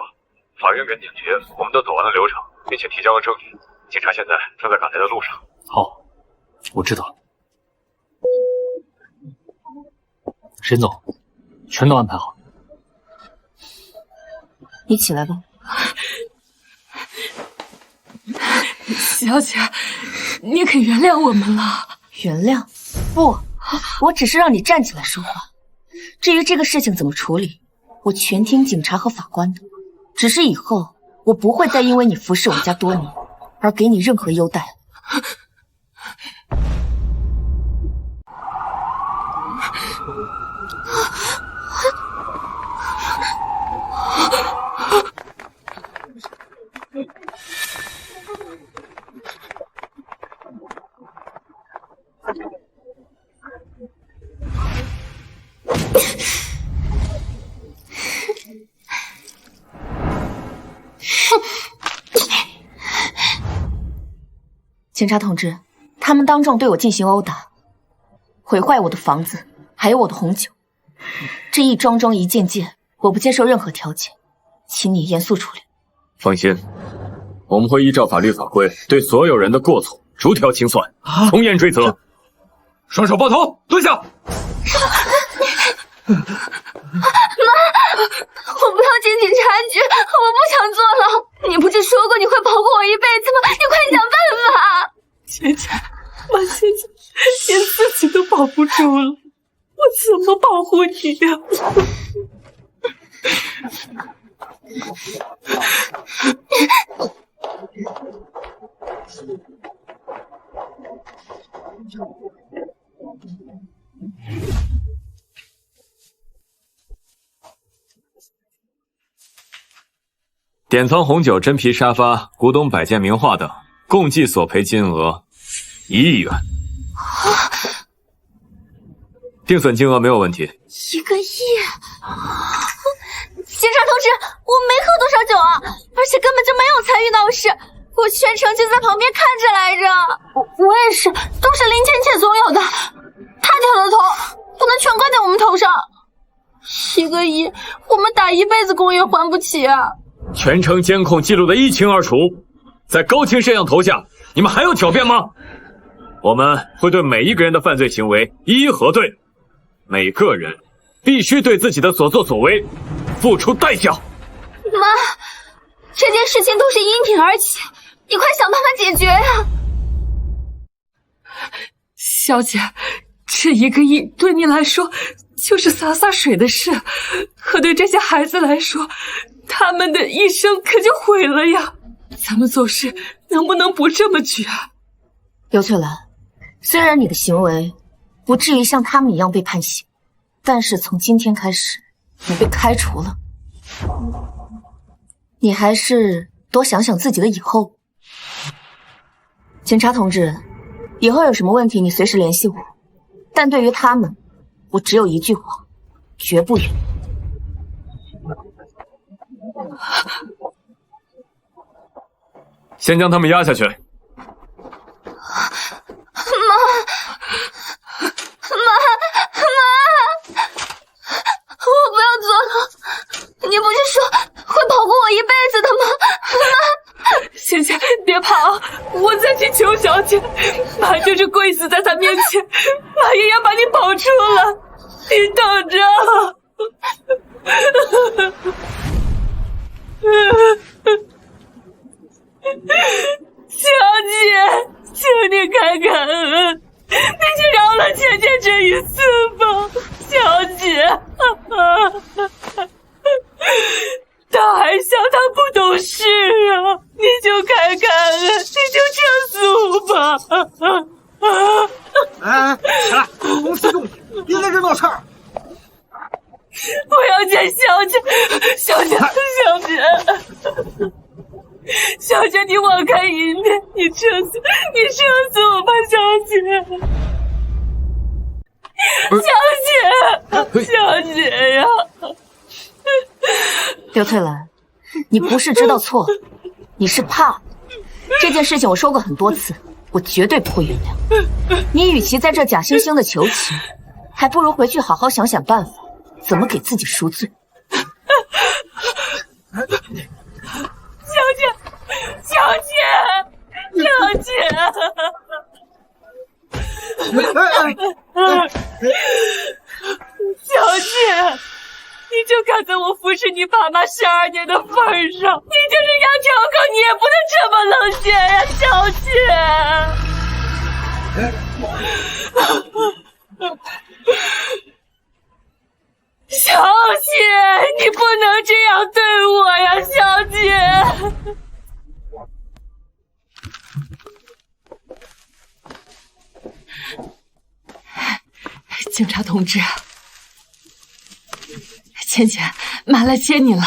法院跟警局我們都走完了流程，並且提交了證據，警察現在正在趕來的路上。好，我知道了。沈總，全都安排好。你起來吧。小姐，你可原諒我們了。原諒？不，我只是讓你站起來說話。至於這個事情怎麼處理，我全聽警察和法官的。只是以後我不會再因為你服侍我家多年而給你任何優待。警察同志，他們當眾對我進行毆打，毀壞我的房子，還有我的紅酒，這一樁樁一件件，我不接受任何調解，請你嚴肅處理。放心，我們會依照法律法規對所有人的過錯逐條清算，從嚴追責。雙手抱頭，蹲下。媽！我不要进警察局，我不想坐牢。你不是说过你会保护我一辈子吗？你快想办法！芊芊，妈现在连自己都保不住了，我怎么保護你呀？典藏红酒、真皮沙发、古董摆件、名畫等，共計索賠金額1億元。定損金額沒有問題。1個億！警察同志，我沒喝多少酒啊，而且根本就沒有參與鬧事，我全程就在旁邊看着來着。我也是，都是林芊芊慫有的，她挑的頭，不能全怪在我們頭上。1個億，我們打一輩子工也還不起啊！全程監控記錄的一清二楚，在高清攝像頭下，你們還要狡辯嗎？我們會對每一個人的犯罪行為一一核對，每個人必須對自己的所作所為付出代價。媽，這件事情都是因你而起，你快想辦法解決呀！小姐，這1個億對你來說就是灑水的事，可對這些孩子來說，他們的一生可就毀了呀！咱們做事能不能不這麼絕？劉翠蘭，雖然你的行為不至於像他們一樣被判刑，但是從今天開始，你被開除了。你還是多想想自己的以後。警察同志，以後有什麼問題你隨時聯繫我，但對於他們，我只有一句話，絕不允。先將他們押下去。我不要坐牢，你不是說會保護我一輩子的嗎？媽，芊芊，別跑，我再去求小姐，媽就是跪死在她面前，媽也要把你保出來，你等着。小姐，請你開開恩，你就饒了芊芊這一次吧，小姐。他還小，他不懂事啊，你就開開恩，你就撤訴吧。哎，起來，公司重点，別在這鬧事兒。我要見小姐，小姐，小姐。小姐，你網開一面，你撤訴吧，小姐。小姐呀！劉翠蘭，你不是知道錯了，你是怕了。這件事情我說過很多次，我絕對不會原諒。你與其在這假惺惺的求情，還不如回去好好想想辦法，怎麼給自己贖罪。小姐，你就看在我服侍你爸媽12年的份上，你就是杨条狗，你也不能這麼冷血呀，小姐。小姐，你不能這樣對我呀，小姐。警察同志，芊芊，媽來接你了，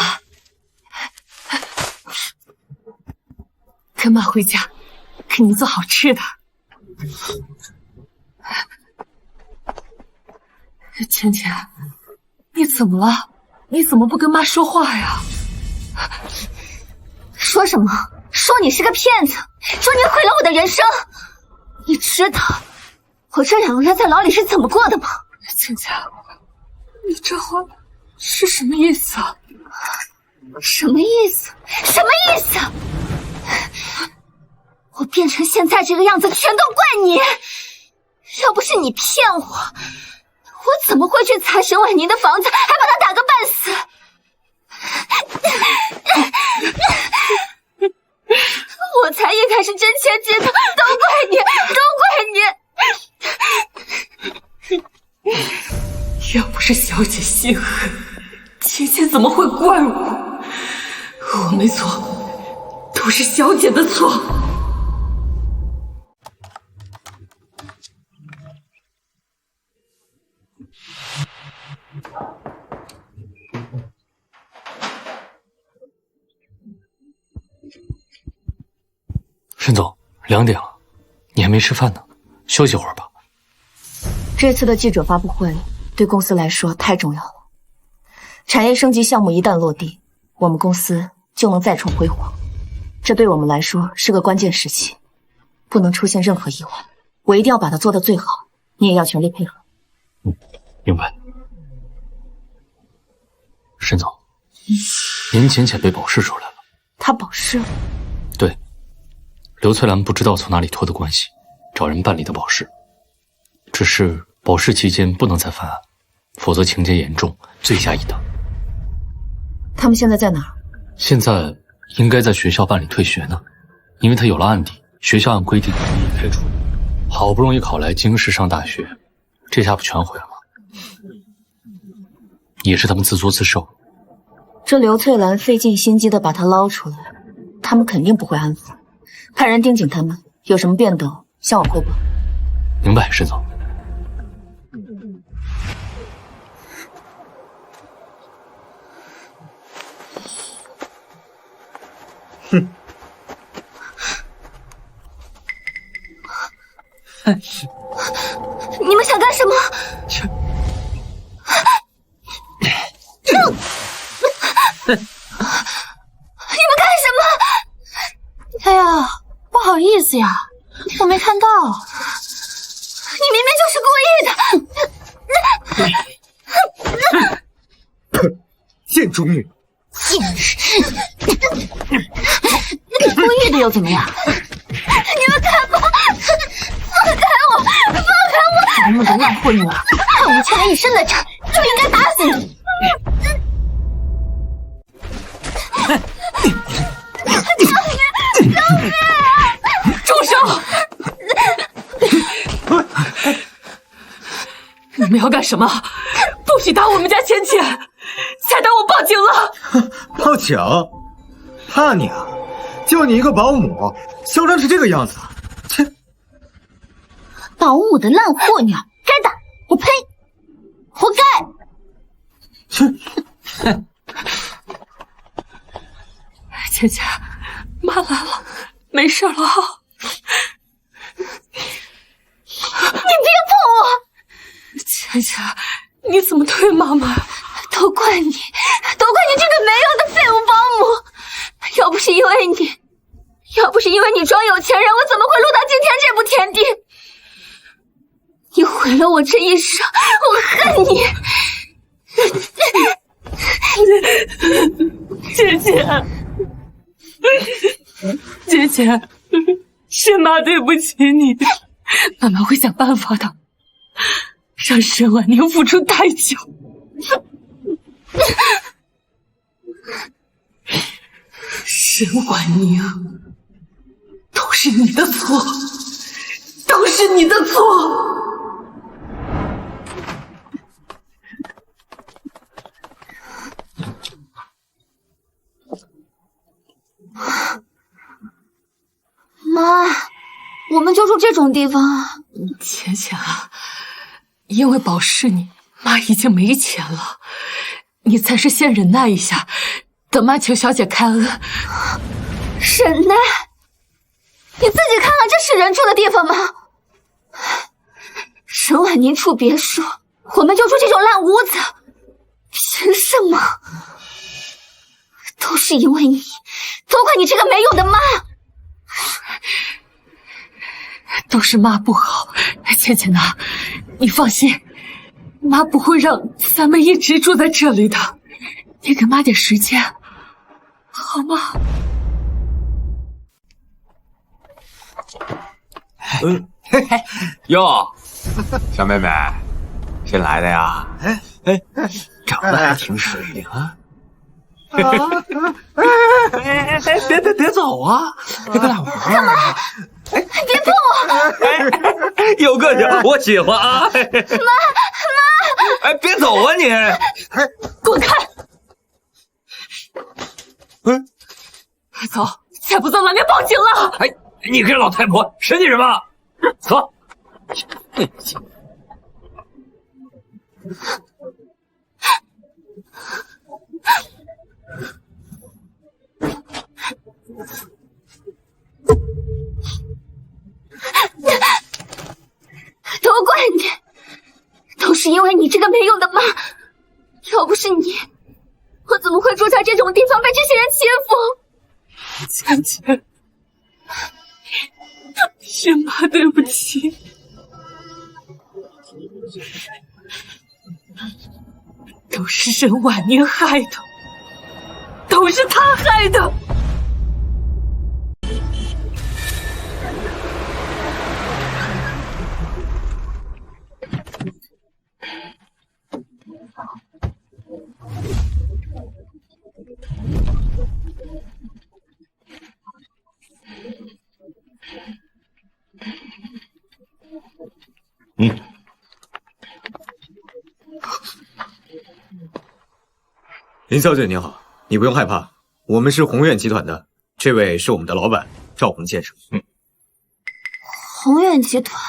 跟媽回家，給你做好吃的。芊芊，你怎麼了？你怎麼不跟媽說話呀？說什麼？說你是個騙子，說你毀了我的人生。你知道我這2個月在牢裡是怎麼過的嗎？芊芊，你這話是什麼意思啊？什么意思？什麼意思？我變成現在這個樣子，全都怪你！要不是你騙我，我怎麼會去砸沈婉寧的房子，還把她打個半死？集团，都怪你，都怪你！要不是小姐心狠，芊芊怎么会怪我？我没错，都是小姐的错。沈总，2点了，你还没吃饭呢，休息会儿吧。这次的记者发布会对公司来说太重要了，产业升级项目一旦落地，我们公司就能再创辉煌，这对我们来说是个关键时期，不能出现任何意外，我一定要把它做得最好，你也要全力配合。明白。沈总，您浅浅被保释出来了。他保释了？对，刘翠兰不知道从哪里托的关系，找人办理的保释。只是保释期间不能再犯案，否则情节严重，罪加一等。他们现在在哪儿？现在应该在学校办理退学呢，因为他有了案底，学校按规定予以开除。好不容易考来京师上大学，这下不全毁了吗？也是他们自作自受。这刘翠兰费尽心机的把他捞出来，他们肯定不会安分，派人盯紧他们，有什么变动向我汇报。明白，沈总。哼！你们想干什么？你们干什么？哎呀，不好意思呀，我没看到。你明明就是故意的！贱猪女！贱人！故意的又怎么样？你们干嘛？放开我！放开我！白目的烂货女儿，害我们欠了一身的债，就应该打死你！住手！你们要干什么？不许打我们家芊芊！才打我报警了！报警？怕你啊！就你一个保姆，嚣张成这个样子，切！保姆的烂货女儿，该打！我呸！活该！芊芊，妈来了，没事了哈。你别碰我！芊芊，你怎么对妈妈？都怪你，都怪你这个没用的废物保姆！要不是因为你装有钱人，我怎么会录到今天这步田地？你毁了我这一生，我恨你！芊芊，芊芊，是妈对不起你，妈妈会想办法的，让沈婉宁付出代价。沈婉宁，都是你的错，都是你的錯。妈，我们就住这种地方啊。芊芊啊，因为保释你，妈已经没钱了，你暂时先忍耐一下，等妈求小姐开恩。忍耐？你自己看看，这是人住的地方吗？沈婉宁住別墅，我們就住這種爛屋子，憑什麼？都是因為你，都怪你這個沒用的媽。都是媽不好，芊芊吶，你放心，媽不會讓咱們一直住在這裡的，你給媽點時間，好嗎？喲，小妹妹，新來的呀？長得還挺水靈啊！別走啊！別跟倆玩啊！幹嘛？有個性，我喜歡啊！媽，哎，別走啊你！滚開！走，再不走，老娘報警了！哎，你个老太婆，神气什麼？走！都怪你，都是因为你这个没用的媽！要不是你，我怎麼會住在這種地方被這些人欺負？芊芊，是媽對不起。都是沈婉宁害的，都是她害的。林小姐您好，你不用害怕，我們是宏遠集團的，這位是我們的老闆趙宏先生。宏遠集團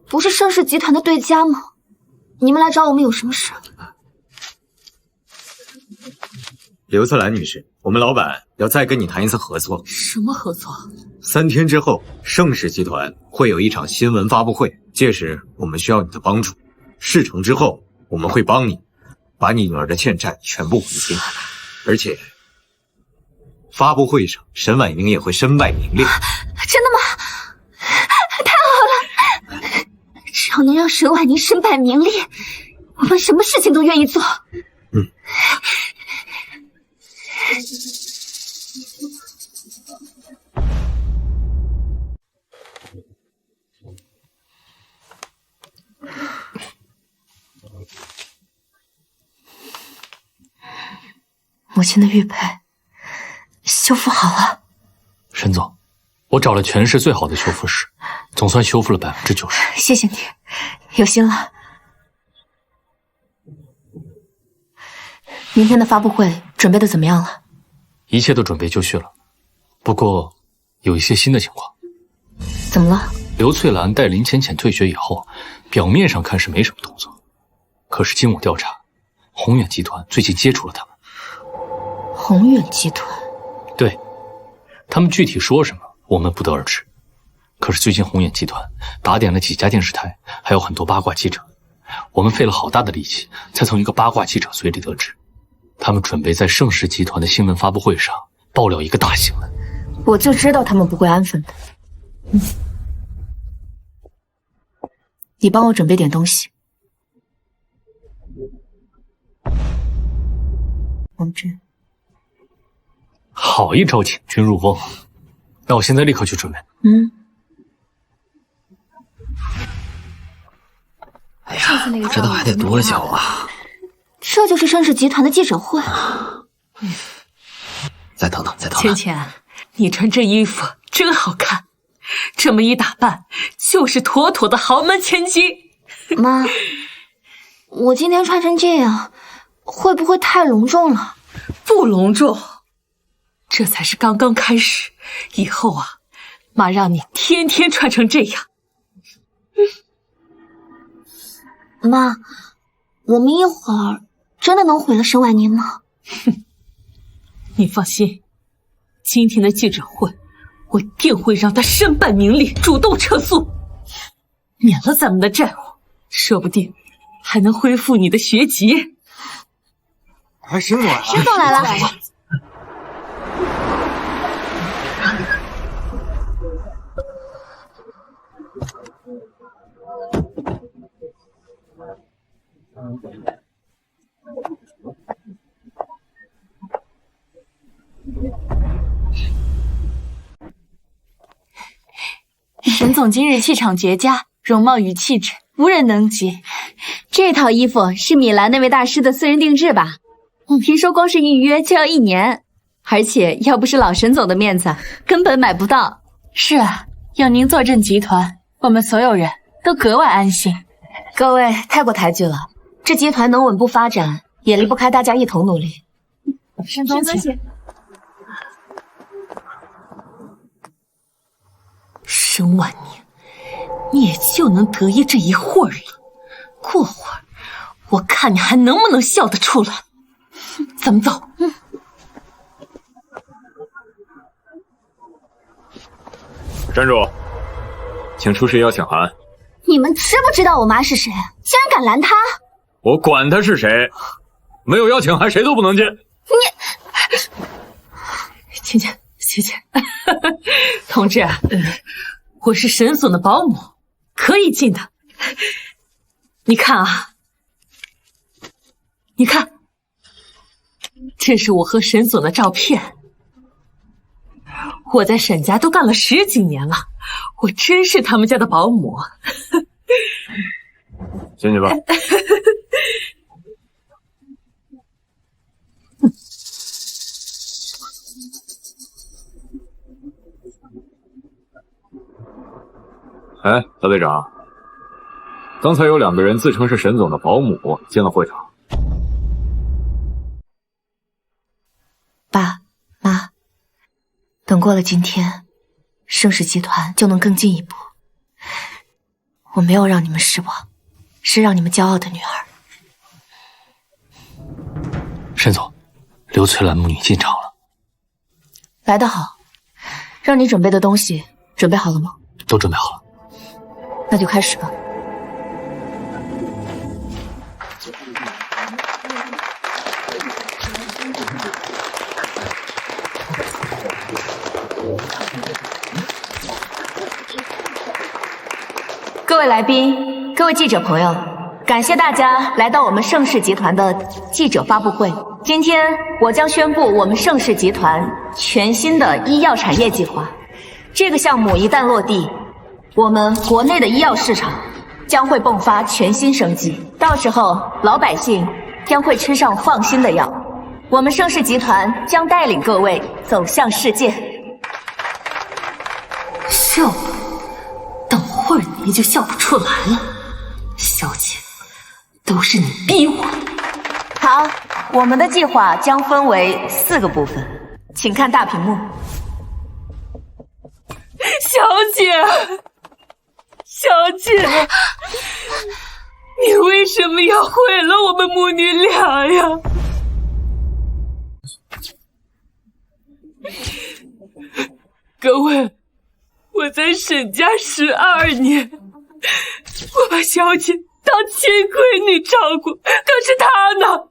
不是盛世集團的對家嗎？你們來找我們有什麼事？劉策蘭女士，我們老闆要再跟你談一次合作。什麼合作？3天之後，盛世集團會有一場新聞發布會，屆時我們需要你的幫助。事成之後，我們會幫你把你女兒的欠債全部還清，而且發布會上沈婉寧也會身敗名裂。真的嗎？太好了！只要能讓沈婉寧身敗名裂，我們什麼事情都願意做。母親的玉佩修復好了。沈總，我找了全市最好的修復師，總算修復了90%。謝謝你，有心了。明天的發布會準備的怎麼樣了？一切都準備就緒了，不過有一些新的情況。怎麼了？劉翠蘭帶林淺淺退學以後，表面上看是沒什麼動作，可是經我調查，宏遠集團最近接觸了他們。宏遠集團？對，他們具體說什麼，我們不得而知。可是最近宏遠集團打點了幾家電視台，還有很多八卦記者，我們費了好大的力氣，才從一個八卦記者嘴裡得知，他們準備在盛世集團的新聞發布會上爆料一個大新聞。我就知道他們不會安分的。你幫我準備點東西。王志。好一招請君入瓮，那我現在立刻去準備。哎呀，不知道還得多久啊！這就是盛世集團的記者會。再等等，再等等。芊芊，你穿這衣服真好看，這麼一打扮，就是妥妥的豪門千金。媽，我今天穿成這樣，會不會太隆重了？不隆重。這才是剛剛開始，以後啊，媽讓你天天穿成這樣。媽，我們一會兒真的能毀了沈婉寧嗎？哼，你放心，今天的記者會，我一定會讓她身敗名裂，主動撤訴，免了咱們的債務，說不定還能恢復你的學籍。哎，沈總來了！沈總來了！沈總今日氣場絕佳，容貌與氣質無人能及。這套衣服是米蘭那位大師的私人定制吧？聽說光是預約就要1年，而且要不是老沈總的面子，根本買不到。是啊，有您坐鎮集團，我们所有人都格外安心。各位太过抬举了，这集团能稳步发展，也离不开大家一同努力。沈总请。沈婉宁，你也就能得意这一会儿了，过会儿我看你还能不能笑得出来。咱们走。站住！请出示邀请函。你们知不知道我妈是谁？竟然敢拦她！我管她是谁，没有邀请函谁都不能进。请进，谢谢。同志，我是沈总的保姆，可以进的。你看啊，你看，这是我和沈总的照片。我在沈家都干了10几年了，我真是他们家的保姆。进去吧。哎，大队长，刚才有2个人自称是沈总的保姆进了会场。爸妈，等过了今天，盛世集团就能更进一步。我没有让你们失望，是让你们骄傲的女儿。沈总，刘翠兰母女进场了。来得好，让你准备的东西准备好了吗？都准备好了。那就开始吧。各位来宾，各位记者朋友，感谢大家来到我们盛世集团的记者发布会。今天我将宣布我们盛世集团全新的医药产业计划。这个项目一旦落地，我们国内的医药市场将会迸发全新生机，到时候老百姓将会吃上放心的药。我们盛世集团将带领各位走向世界。笑吧，等会儿你就笑不出来了。小姐，都是你逼我的。好，我们的计划将分为4个部分，请看大屏幕。小姐，小姐，你为什么要毁了我们母女倆呀？各位，我在沈家12年，我把小姐当亲闺女照顾，可是她呢？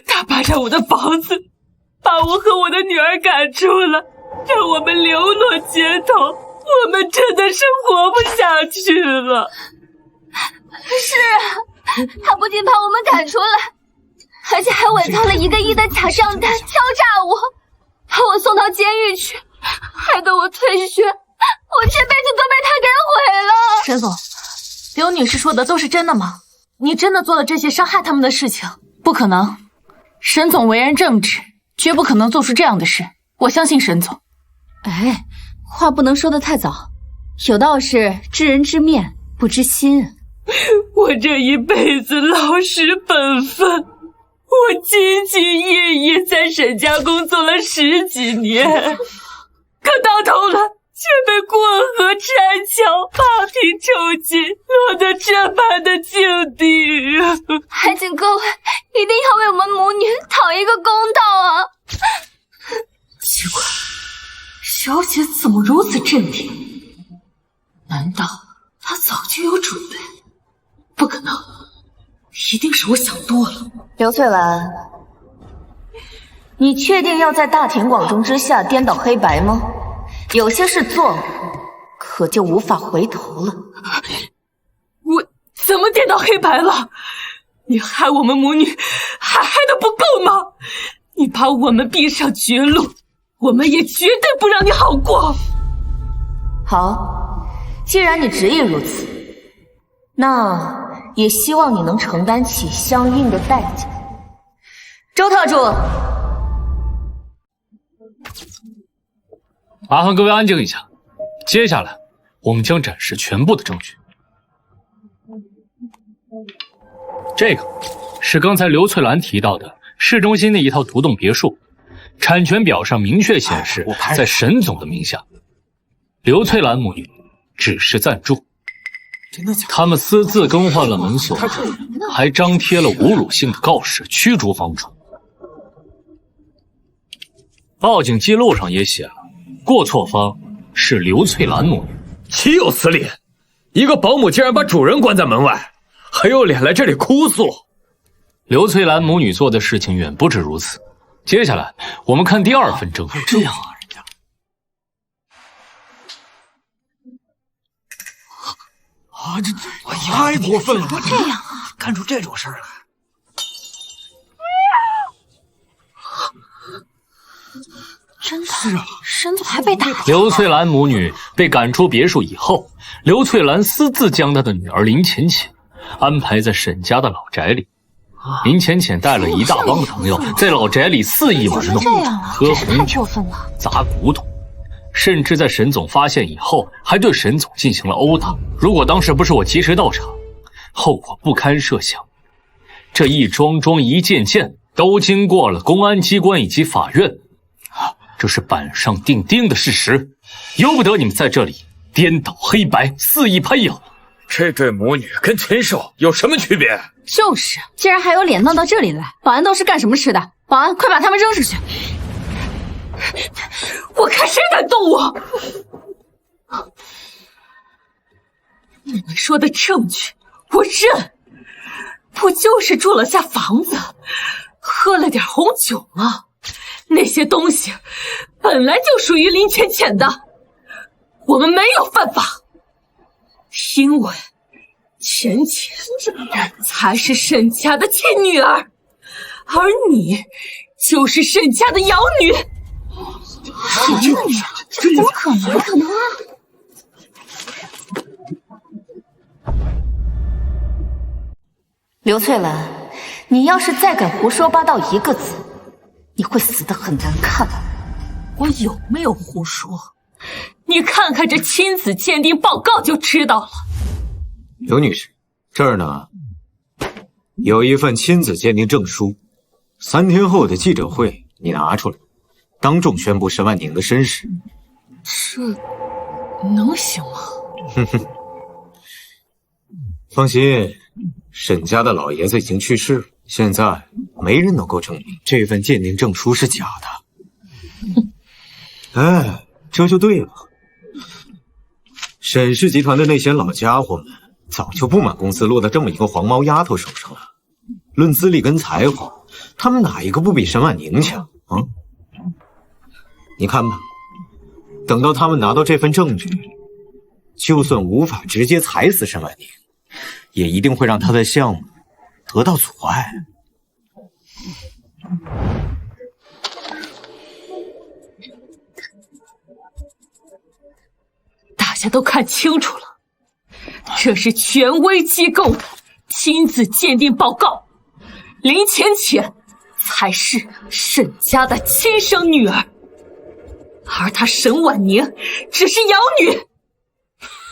她霸占我的房子，把我和我的女儿赶出了，让我们流落街头，我们真的是活不下去了。是啊，她不仅把我们赶出来，而且还伪造了1个亿的假账单，敲诈我，把我送到监狱去，害得我退学，我这辈子都被她给毁了。沈总，刘女士说的都是真的吗？你真的做了这些伤害他们的事情？不可能，沈总为人正直，绝不可能做出这样的事。我相信沈总。哎，话不能说得太早，有道是知人知面不知心。我这一辈子老实本分，我兢兢业业在沈家工作了10几年，可到头来却被过河拆桥、扒皮抽筋，落得这般的境地。还请各位一定要为我们母女讨一个公道啊！奇怪，小姐怎么如此镇定？难道她早就有准备？不可能，一定是我想多了。刘翠兰，你确定要在大庭广众之下颠倒黑白吗？有些事做了，可就无法回头了。我怎么颠倒黑白了？你害我们母女还害得不夠嗎？你把我們逼上絕路，我們也絕對不讓你好過。好，既然你執意如此，那也希望你能承擔起相應的代價。周特助，麻煩各位安靜一下。接下來，我们将展示全部的證據。這個是剛才劉翠蘭提到的市中心的一套獨棟別墅，產權表上明確顯示在沈總的名下，劉翠蘭母女只是暫住。他們私自更換了門鎖，還張貼了侮辱性的告示，驅逐房主。報警記錄上也寫了，過錯方是劉翠蘭母女。豈有此理！一個保姆竟然把主人關在門外，還有臉來這裡哭訴。劉翠蘭母女做的事情遠不止如此。接下來我們看第二份證據。這樣啊，人家啊，這太過分了！这样啊，干出這種事兒來。真的是啊，沈总还被打。劉翠蘭母女被趕出別墅以後，劉翠蘭私自將她的女兒林淺淺安排在沈家的老宅裡。林淺淺帶了一大幫朋友在老宅裡肆意玩弄，喝紅酒、砸骨頭，甚至在沈總發現以後，還對沈總進行了毆打。如果當時不是我及時到場，後果不堪設想。這一樁樁一件件都經過了公安機關以及法院。這是板上釘釘的事實，由不得你們在這裡顛倒黑白，肆意攀咬。這對母女跟禽獸有什麼區別？就是，竟然還有臉鬧到這裡來！保安都是幹什麼吃的？保安，快把他們扔出去！我看誰敢動我！你們說的證據，我認。不就是住了下房子，喝了點紅酒嗎？那些東西本來就屬於林淺淺的，我們沒有犯法，因為淺淺才是沈家的親女兒，而你就是沈家的養女。這怎麼可能？不可能啊！刘翠蘭，你要是再敢胡說八道一個字，你會死得很難看。我有沒有胡說？你看看這親子鑑定報告就知道了。劉女士，這兒呢有一份親子鑑定證書，3天後的記者會你拿出來，當眾宣布沈婉寧的身世。這能行嗎？哼哼，放心，沈家的老爺子已經去世了，現在沒人能夠證明這份鑑定證書是假的。哎，這就對了。沈氏集團的那些老家伙們早就不滿公司落到這麼一個黃毛丫頭手上了。論資歷跟才華，他們哪一個不比沈婉寧強啊？你看吧，等到他們拿到這份證據，就算無法直接踩死沈婉寧，也一定會讓他的項目得到阻礙。大家都看清楚了，這是權威機構的親子鑑定報告，林淺淺才是沈家的親生女兒，而她沈婉寧只是養女。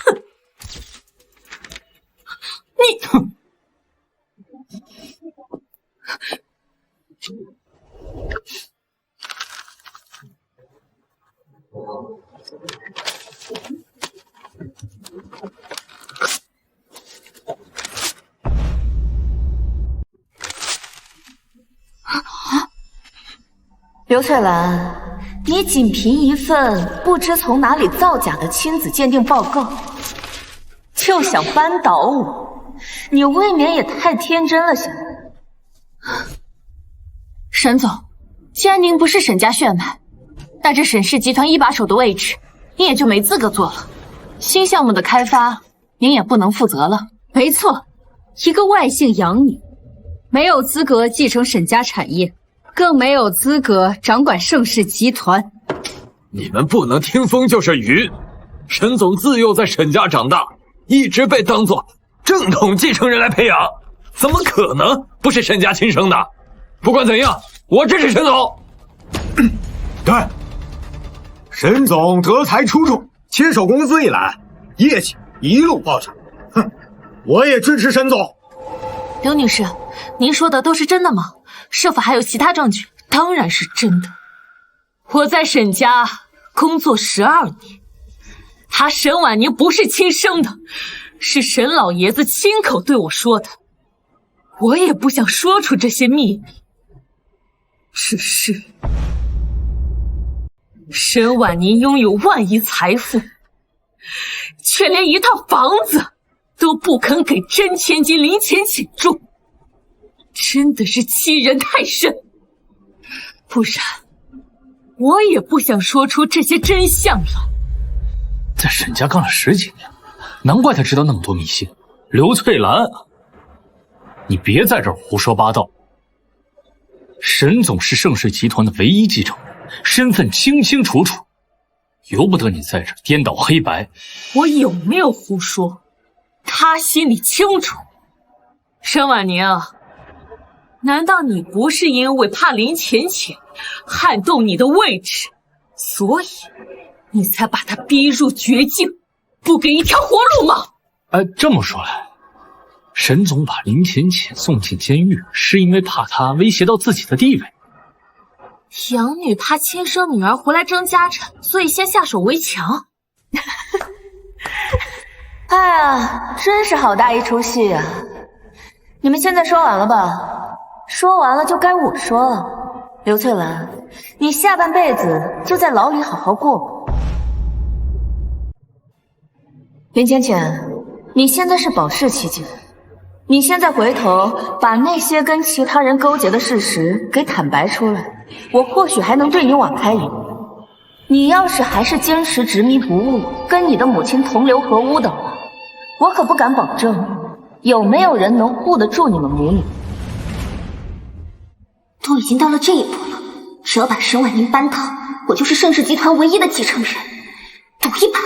哼！你哼！劉翠蘭，你僅憑一份不知從哪裡造假的親子鑑定報告，就想扳倒我，你未免也太天真了些。沈總，既然您不是沈家血脈，那這沈氏集團一把手的位置，您也就沒資格做了。新項目的開發，您也不能負責了。沒錯，一個外姓養女，沒有資格繼承沈家產業，更沒有資格掌管盛世集團。你們不能聽風就是雨。沈總自幼在沈家長大，一直被當作正統繼承人來培養，怎麼可能不是沈家親生的？不管怎樣，我支持沈總。對，沈總德才出眾，接手公司以來，業績一路暴漲。哼，我也支持沈总。刘女士，您说的都是真的吗？是否还有其他证据？当然是真的。我在沈家工作12年，他沈婉宁不是亲生的，是沈老爷子亲口对我说的。我也不想说出这些秘密，只是沈婉宁拥有万亿财富，却连一套房子都不肯给真千金林浅浅住，真的是欺人太甚。不然我也不想说出这些真相来。在沈家干了10几年，难怪他知道那么多秘辛。刘翠兰，你别在这儿胡说八道。沈总是盛世集团的唯一继承人，身份清清楚楚，由不得你在这儿颠倒黑白。我有没有胡说，他心里清楚。沈婉宁，难道你不是因为怕林浅浅撼动你的位置，所以你才把他逼入绝境，不给一条活路吗？这么说来，沈总把林浅浅送进监狱，是因为怕他威胁到自己的地位。养女怕亲生女儿回来争家产，所以先下手为强。哎呀，真是好大一出戏呀！你们现在说完了吧？说完了就该我说了。刘翠兰，你下半輩子就在牢裡好好過吧。林淺淺，你現在是保釋期間，你現在回頭把那些跟其他人勾結的事實給坦白出來，我或許還能對你網開一步。你要是還是堅持執迷不悟，跟你的母親同流合污的話，我可不敢保證有沒有人能護得住你們母女。都已經到了這一步了，只要把沈婉寧扳倒，我就是盛世集團唯一的繼承人。賭一把。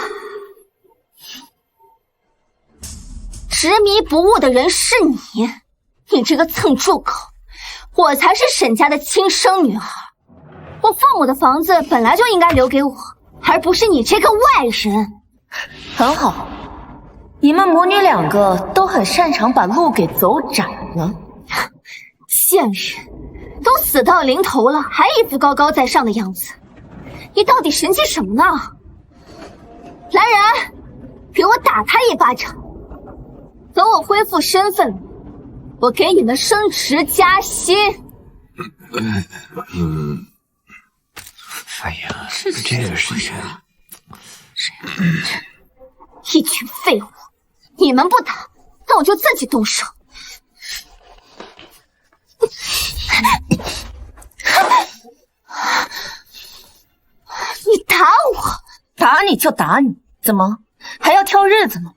執迷不悟的人是你，你這個蹭住口！我才是沈家的親生女兒，我父母的房子本來就應該留給我，而不是你這個外人。很好，你們母女兩個都很擅長把路給走窄了。賤人，都死到臨頭了，還一副高高在上的樣子，你到底神氣什麼呢？來人，給我打他一巴掌！等我恢復身份，我給你們升職加薪。哎呀，這個事情啊，一群廢物，你們不打，那我就自己動手。你打我？打你就打你，怎麼還要挑日子呢？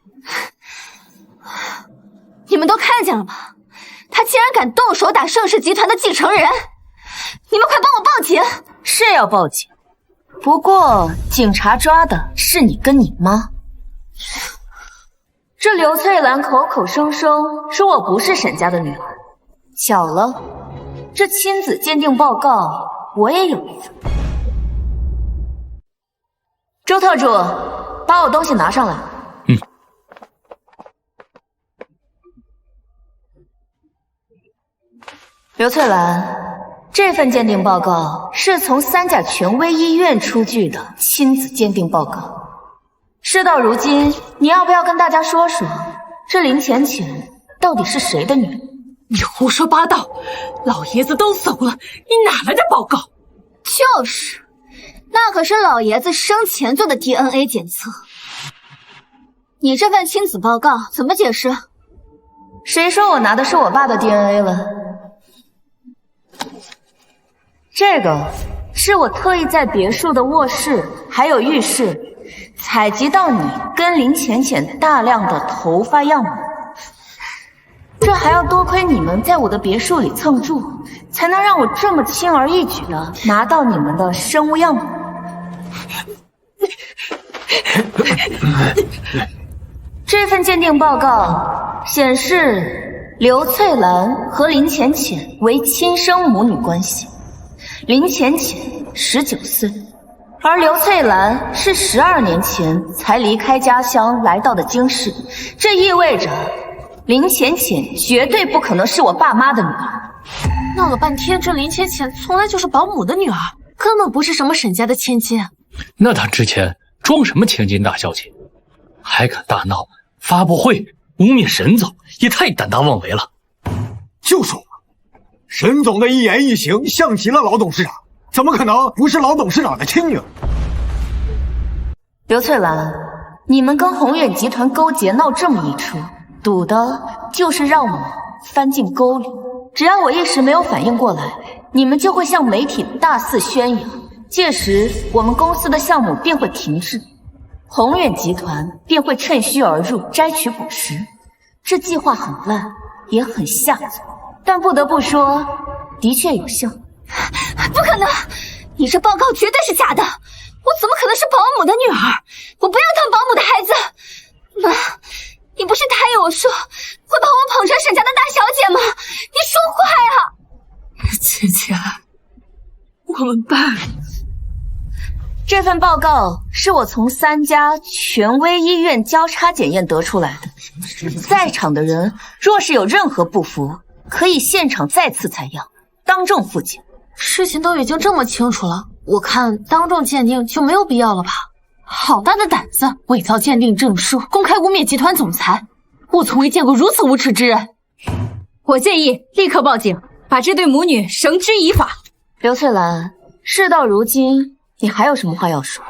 你們都看見了吧？他竟然敢動手打盛世集團的繼承人！你們快幫我報警！是要報警，不過警察抓的是你跟你媽。這劉翠蘭口口聲聲說我不是沈家的女兒，巧了，這親子鑑定報告我也有一份。周特助，把我東西拿上來。劉翠蘭，這份鑑定報告是從三甲權威醫院出具的親子鑑定報告。事到如今，你要不要跟大家說說，這林淺淺到底是誰的女兒？你胡說八道，老爺子都走了，你哪來的報告？就是，那可是老爺子生前做的 DNA 檢測。你這份親子報告怎麼解釋？誰說我拿的是我爸的 DNA 了？這個是我特意在別墅的臥室還有浴室採集到你跟林淺淺大量的頭髮樣本，這還要多虧你們在我的別墅裡蹭住，才能讓我這麼輕而易舉的拿到你們的生物樣本。這份鑑定報告顯示劉翠蘭和林淺淺為親生母女關係。林淺淺19歲，而劉翠蘭是12年前才離開家鄉來到的京市，這意味着林淺淺絕對不可能是我爸媽的女兒。鬧了半天，這林淺淺從來就是保姆的女兒，根本不是什麼沈家的千金。那她之前装什么千金大小姐，還敢大鬧發布會污蔑沈總，也太膽大妄為了。就說嘛，沈總的一言一行像極了老董事長，怎麼可能不是老董事長的親女兒？劉翠蘭，你們跟宏遠集團勾結鬧這麼一出，賭的就是讓我翻進溝裡。只要我一時沒有反應過來，你們就會向媒體大肆宣揚，屆時我們公司的項目便會停滯，宏遠集團便會趁虛而入，摘取果實。這計劃很爛，也很下作，但不得不說，的確有效。不可能，你这報告絕對是假的，我怎麼可能是保姆的女兒？我不要當保姆的孩子。媽，你不是答應我說會把我捧成沈家的大小姐嗎？你说坏啊！姐姐，我们办。這份報告是我從3家權威醫院交叉檢驗得出來的，在場的人若是有任何不服，可以現場再次採樣，當眾複檢。事情都已經這麼清楚了，我看當眾鑑定就沒有必要了吧？好大的膽子，偽造鑑定證書，公開污蔑集團總裁！我從未見過如此無恥之人。我建議立刻報警，把這對母女繩之以法。劉翠蘭，事到如今，你還有什麼話要說？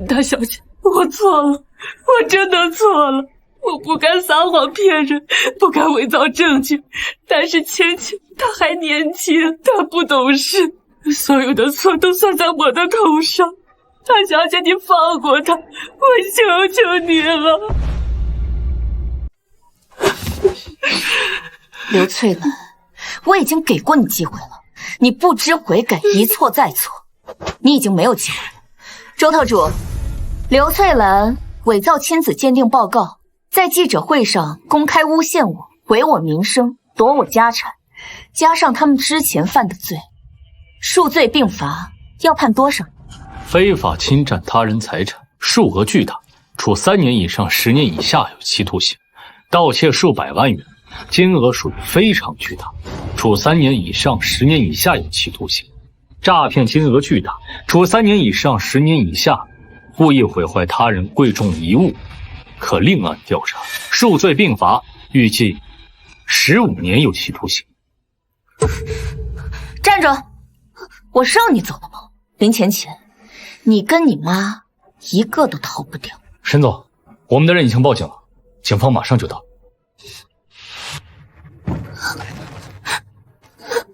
大小姐，我錯了，我真的錯了，我不該撒謊騙人，不該偽造證據。但是淺淺她還年輕，她不懂事，所有的錯都算在我的頭上。大小姐，你放過她，我求求你了。劉翠蘭，我已經給過你機會了，你不知悔改，一錯再錯，你已經沒有機會了。周特助，劉翠蘭偽造親子鑑定報告，在記者會上公開誣陷我，毀我名聲，奪我家產，加上他們之前犯的罪，數罪並罰，要判多少？非法侵占他人財產，數額巨大，處3年以上10年以下有期徒刑；盜竊數百萬元，金額屬於非常巨大，處3年以上10年以下有期徒刑；詐騙金額巨大，處3年以上10年以下；故意毀壞他人貴重遺物，可另案調查，數罪並罰，預計15年有期徒刑。站着！我讓你走了嗎？林淺淺，你跟你媽一個都逃不掉。沈總，我們的人已經報警了，警方馬上就到。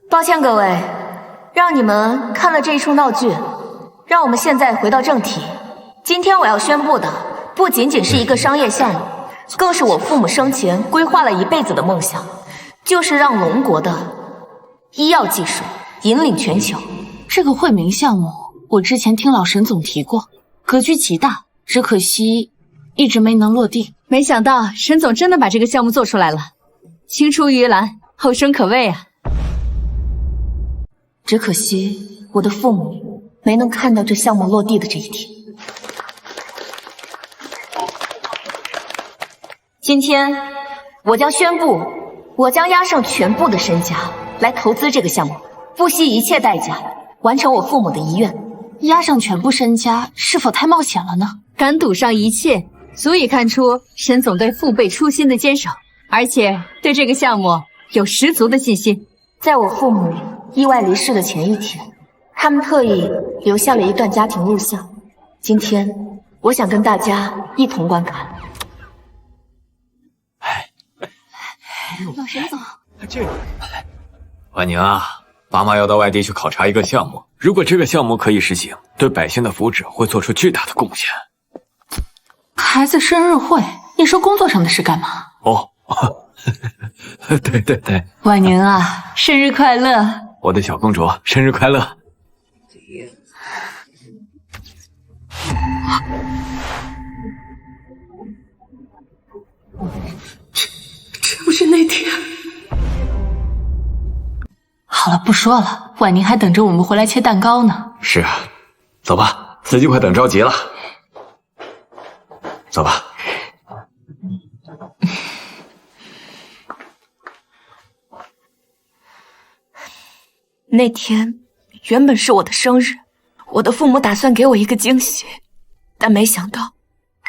抱歉各位，讓你們看了這一出鬧劇，讓我們現在回到正題。今天我要宣布的不僅僅是一個商業項目，更是我父母生前規劃了一輩子的夢想，就是讓龍國的醫藥技術引領全球。這個惠民項目我之前聽老沈總提過，格局極大，只可惜一直沒能落地。沒想到沈總真的把這個項目做出來了，青出於藍，後生可畏啊。只可惜我的父母沒能看到這項目落地的這一天。今天我將宣布，我將押上全部的身家來投資這個項目，不惜一切代價完成我父母的遺願。押上全部身家是否太冒險了呢？敢賭上一切，足以看出沈總對父輩初心的堅守，而且對這個項目有十足的信心。在我父母意外離世的前一天，他們特意留下了一段家庭錄像。今天我想跟大家一同觀看。老沈總，婉寧啊，爸媽要到外地去考察一個項目，如果這個項目可以實行，對百姓的福祉會做出巨大的貢獻。孩子生日會，你說工作上的事幹嘛？哦，對對對，婉寧啊，生日快樂！我的小公主，生日快樂！这不是那天？好了，不說了，婉宁还等着我们回来切蛋糕呢。是啊，走吧，司机快等着急了。走吧。那天原本是我的生日，我的父母打算给我一个惊喜，但没想到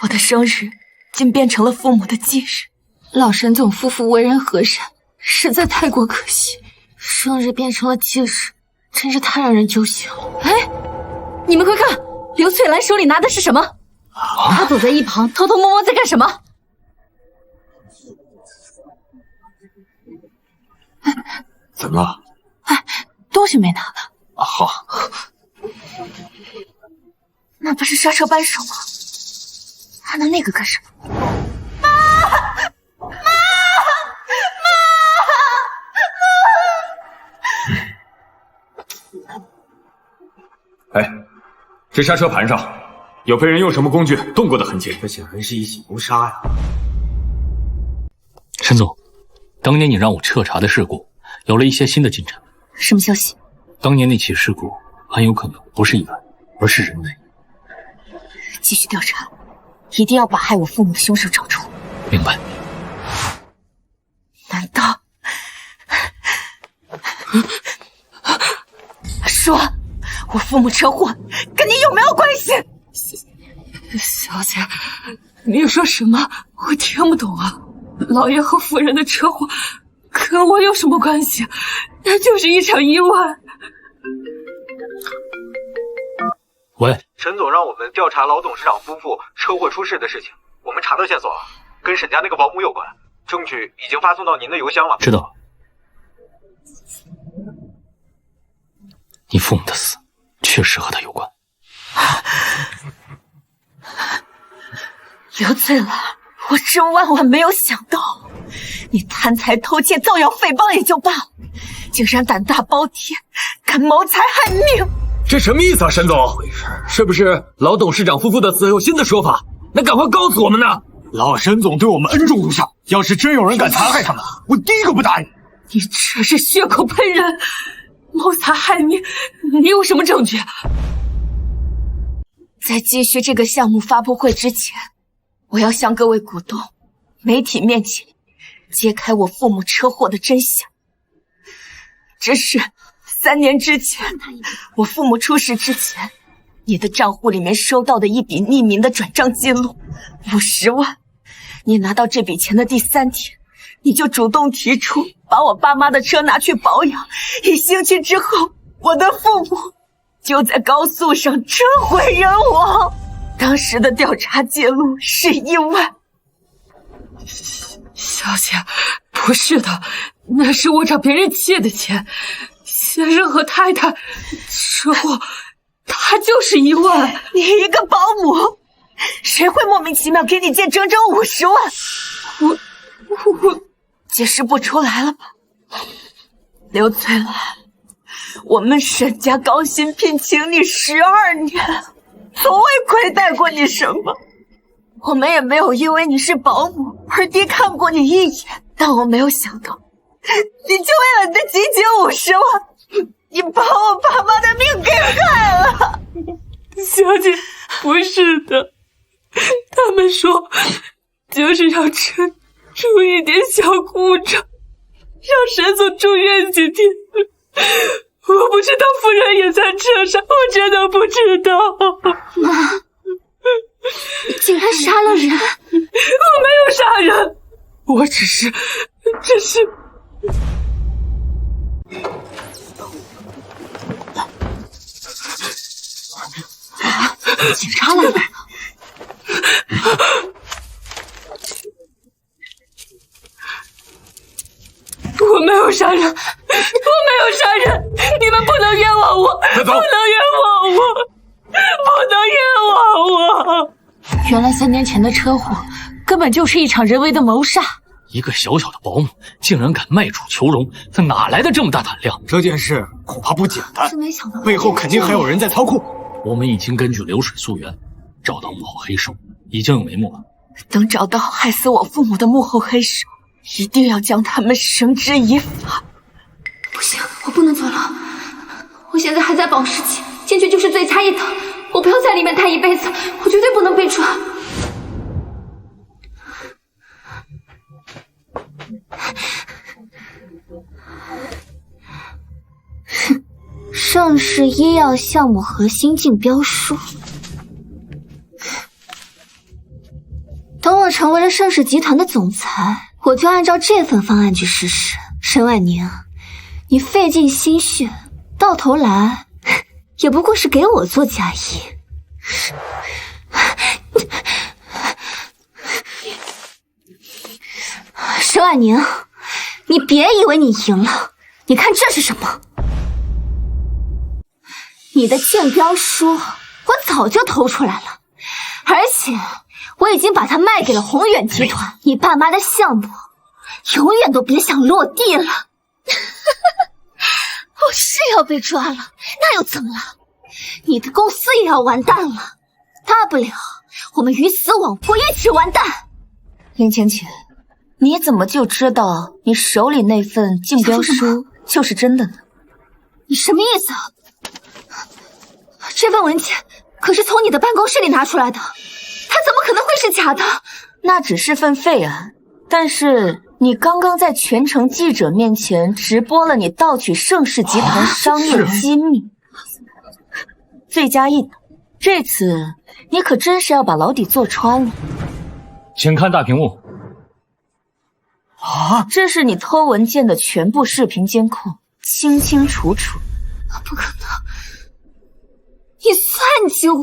我的生日竟变成了父母的忌日。老沈总夫妇为人和善，实在太过可惜，生日变成了忌日，真是太让人揪心了。哎，你们快看，刘翠兰手里拿的是什么？她躲在一旁偷偷摸摸在干什么？怎么了？东西没拿呢。好。那不是刹车扳手吗？还拿那个干什么？哎，这刹车盘上有被人用什么工具动过的痕迹，这显然是一起谋杀呀！沈总，当年你让我彻查的事故有了一些新的进展。什么消息？当年那起事故很有可能不是意外，而是人为。继续调查，一定要把害我父母的凶手找出。明白。难道说我父母车祸跟你有没有关系？小姐，你说什么？我听不懂啊！老爷和夫人的车祸跟我有什么关系？那就是一场意外。喂，陈总让我们调查老董事长夫妇车祸出事的事情，我们查到線索了，跟沈家那個保姆有關，證據已經發送到您的郵箱了。知道了。你父母的死確實和他有關。劉翠蘭，我真萬萬沒有想到，你貪財偷竊、造謠誹謗也就罷了，竟然膽大包天，敢謀財害命。這什麼意思啊，沈總？是不是老董事長夫婦的死有新的說法？那趕快告訴我們呢！老沈總對我們恩重如山，要是真有人敢殘害他們，我第一個不答應。你這是血口噴人，謀財害命，你有什麼證據？在繼續這個項目發布會之前，我要向各位股東、媒體面前揭開我父母車禍的真相。這是3年之前，我父母出事之前，你的賬戶裡面收到的一筆匿名的轉賬記錄，50萬。你拿到這筆錢的第3天，你就主動提出把我爸媽的車拿去保養，1星期之後，我的父母就在高速上車毀人亡。當時的調查記錄是意外。小姐，不是的，那是我找別人借的錢。先生和太太車禍，他就是意外。你一個保姆，誰會莫名其妙給你借整整50萬？我解釋不出來了吧？劉翠蘭，我們沈家高薪聘請你12年，從未虧待過你什麼。我們也沒有因為你是保姆而低看過你一眼，但我沒有想到，你就為了你的僅僅50萬，你把我爸媽的命給害了。小姐，不是的，他們說就是要撐出一點小故障，讓沈總住院幾天。我不知道夫人也在車上，我真的不知道。媽，你竟然殺了人！我沒有殺人，我只是警察來了。我沒有殺人，我沒有殺人，你們不能冤枉我，不能冤枉我，不能冤枉我。原來3年前的車禍根本就是一場人為的謀殺。一個小小的保姆竟然敢賣主求榮，他哪來的這麼大膽量？這件事恐怕不簡單，是沒想到背後肯定還有人在操控。我們已經根據流水溯源，找到幕後黑手，已經有眉目了。等找到害死我父母的幕後黑手，一定要將他們繩之以法。不行，我不能走了。我现在還在保時期，進去就是最差一等。我不要在裡面待一輩子，我絕對不能被抓。盛世醫藥項目核心競標書。等我成為了盛世集團的總裁，我就按照這份方案去實施。沈婉寧，你費盡心血，到頭來也不過是給我做嫁衣。沈婉寧，你別以為你贏了，你看這是什麼？你的競標書我早就偷出來了，而且我已經把它賣給了宏遠集團。你爸媽的項目永遠都別想落地了。我是要被抓了，那又怎麼了？你的公司也要完蛋了，大不了我們魚死網破，一起完蛋。林浅浅，你怎麼就知道你手裡那份競標書就是真的呢？你什麼意思啊？這份文件可是從你的辦公室裡拿出來的，它怎麼可能會是假的？那只是份廢案，但是你剛剛在全城記者面前直播了你盜取盛世集團商業機密，罪加一等。這次你可真是要把牢底坐穿了。請看大屏幕。啊！這是你偷文件的全部視頻監控，清清楚楚。不可能！你算計我？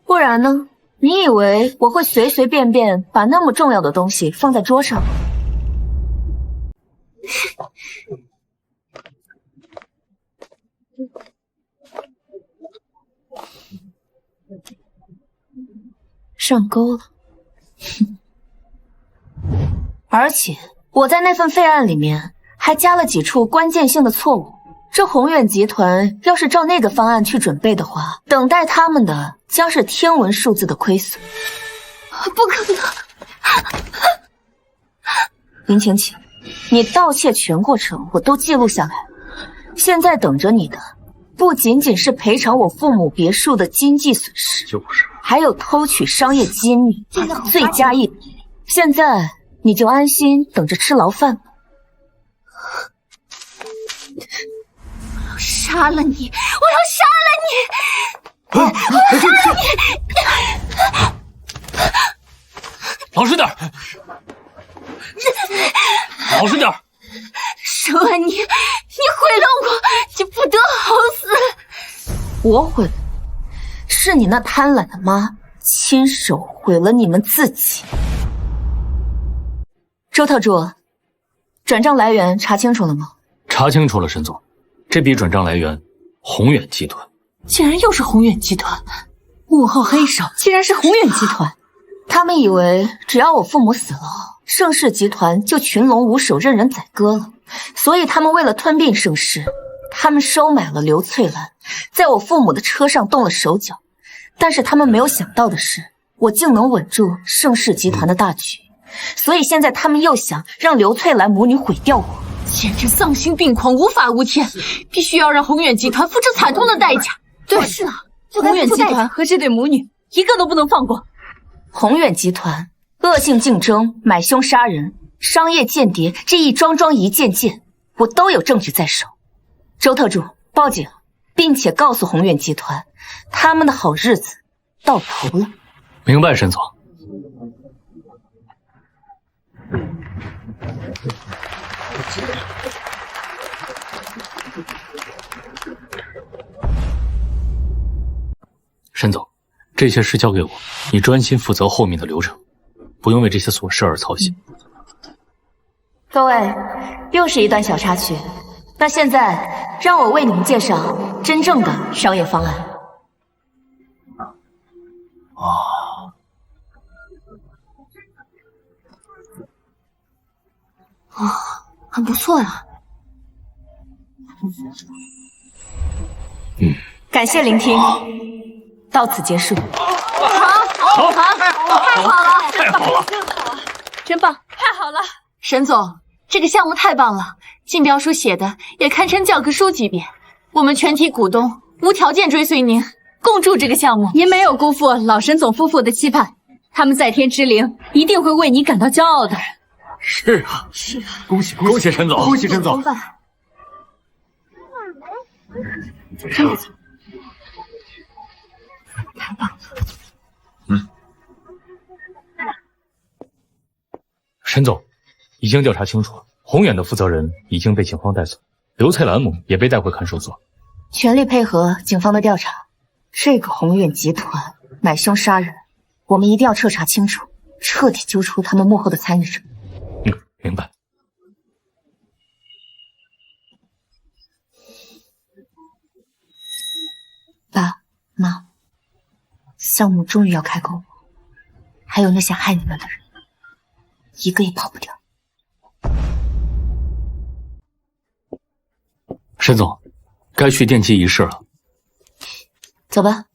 不然呢？你以為我會隨隨便便把那麼重要的東西放在桌上？上鈎了。而且我在那份廢案裡面還加了幾處關鍵性的錯誤。這宏遠集團要是照那個方案去準備的話，等待他們的將是天文數字的虧損。不可能！林晴晴，你盜竊全過程我都記錄下來了，現在等着你的不僅僅是賠償我父母別墅的經濟損失，還有偷取商業機密，罪加一等。現在你就安心等着吃牢飯吧。殺了你！我要杀了你！我要杀了你！老實點，老實點！沈婉寧，你毀了我，你不得好死！我毀了，是你那貪婪的媽親手毀了你們自己。周特助，轉賬來源查清楚了嗎？查清楚了，沈總。這筆轉賬來源，宏遠集團。竟然又是宏遠集團，幕後黑手竟然是宏遠集團。他們以為只要我父母死了，盛世集团就群龍無首，任人宰割了。所以他們為了吞併盛世，他們收買了劉翠蘭，在我父母的車上動了手腳。但是他們沒有想到的是，我竟能穩住盛世集团的大局。所以現在他們又想讓劉翠蘭母女毀掉我。簡直喪心病狂，無法無天，必須要讓宏遠集團付出慘痛的代價。對，是啊，宏遠集團和這對母女一個都不能放過。宏遠集團惡性競爭、買兇殺人、商業間諜，這一樁樁一件件，我都有證據在手。周特助，報警，並且告訴宏遠集團，他們的好日子到頭了。明白，沈总。沈总，這些事交給我，你專心負責後面的流程，不用為這些瑣事而操心。各位，又是一段小插曲。那現在讓我為你們介紹真正的商業方案。很不錯呀。感謝聆聽，到此結束。好，太好了，真棒，太好了！沈總，這個項目太棒了，競標書寫的也堪稱教科書級別。我们全體股東無條件追隨您，共築這個項目。您沒有辜負老沈總夫婦的期盼，他們在天之靈一定會為你感到驕傲的。是啊，是啊，恭喜沈總，恭喜沈總。真不错，太棒了。沈总，已經調查清楚了，宏遠的負責人已經被警方帶走，劉翠蘭母也被帶回看守所。全力配合警方的調查，這個宏遠集團買兇殺人，我們一定要徹查清楚，徹底揪出他們幕後的參與者。明白。爸媽，項目終於要開工了，還有那想害你們的人，一個也跑不掉。沈總，該去奠基儀式了。走吧。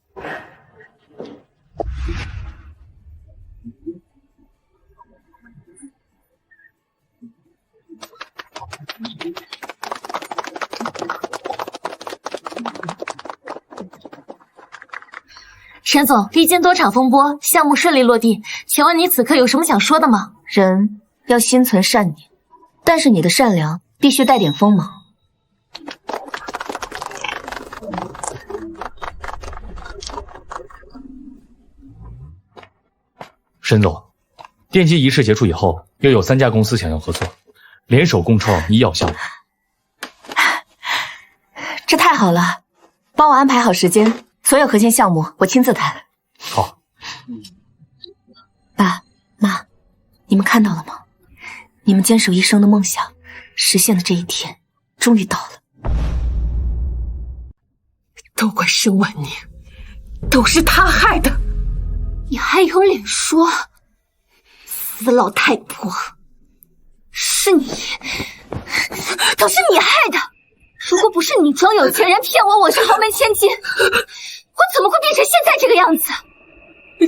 沈总，歷經多場風波，項目順利落地，請問你此刻有什麼想說的嗎？人要心存善念，但是你的善良必須帶點鋒芒。沈總，奠基儀式結束以後，又有3家公司想要合作，聯手共創醫藥項目。這太好了，幫我安排好時間，所有核心項目我親自談。好。爸媽，你們看到了嗎？你們堅守一生的夢想實現的這一天終於到了。都怪沈婉寧，都是他害的。你還有臉說？死老太婆，是你，都是你害的！如果不是你裝有錢人騙我是豪門千金，我怎麼會變成現在這個樣子？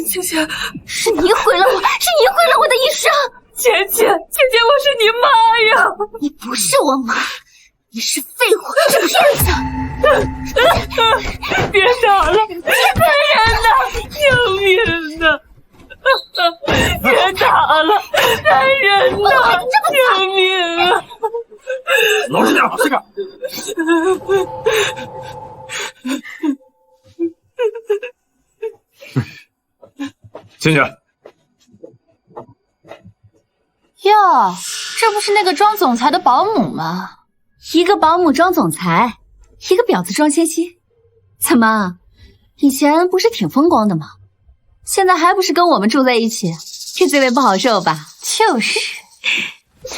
姐姐，是你毀了我，是你毀了我的一生！姐姐，我是你媽呀！你不是我媽，你是廢物，是騙子！別打了，男人吶，救命吶！別打了，男人吶，救命啊！老實點，老實點。進去。喲，這不是那個裝總裁的保姆嗎？一個保姆裝總裁，一個婊子裝千金，怎麼？以前不是挺風光的嗎？現在還不是跟我們住在一起，這滋味不好受吧？就是。你個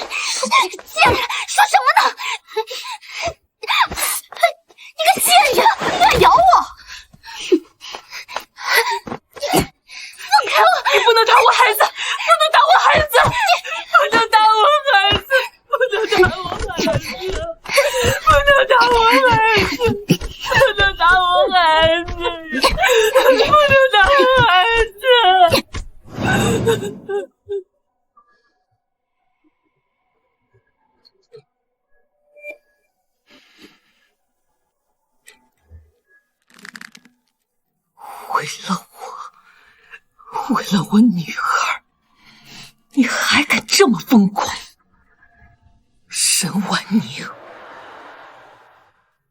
賤人，說什麼呢？你個賤人，你敢咬我！放開我！你不能打我孩子，不能打我孩子，不能打我孩子，不能打我孩子，不能打我孩子，不能打我孩子，不能打我孩子。为了我女兒，你還敢這麼瘋狂？沈婉寧，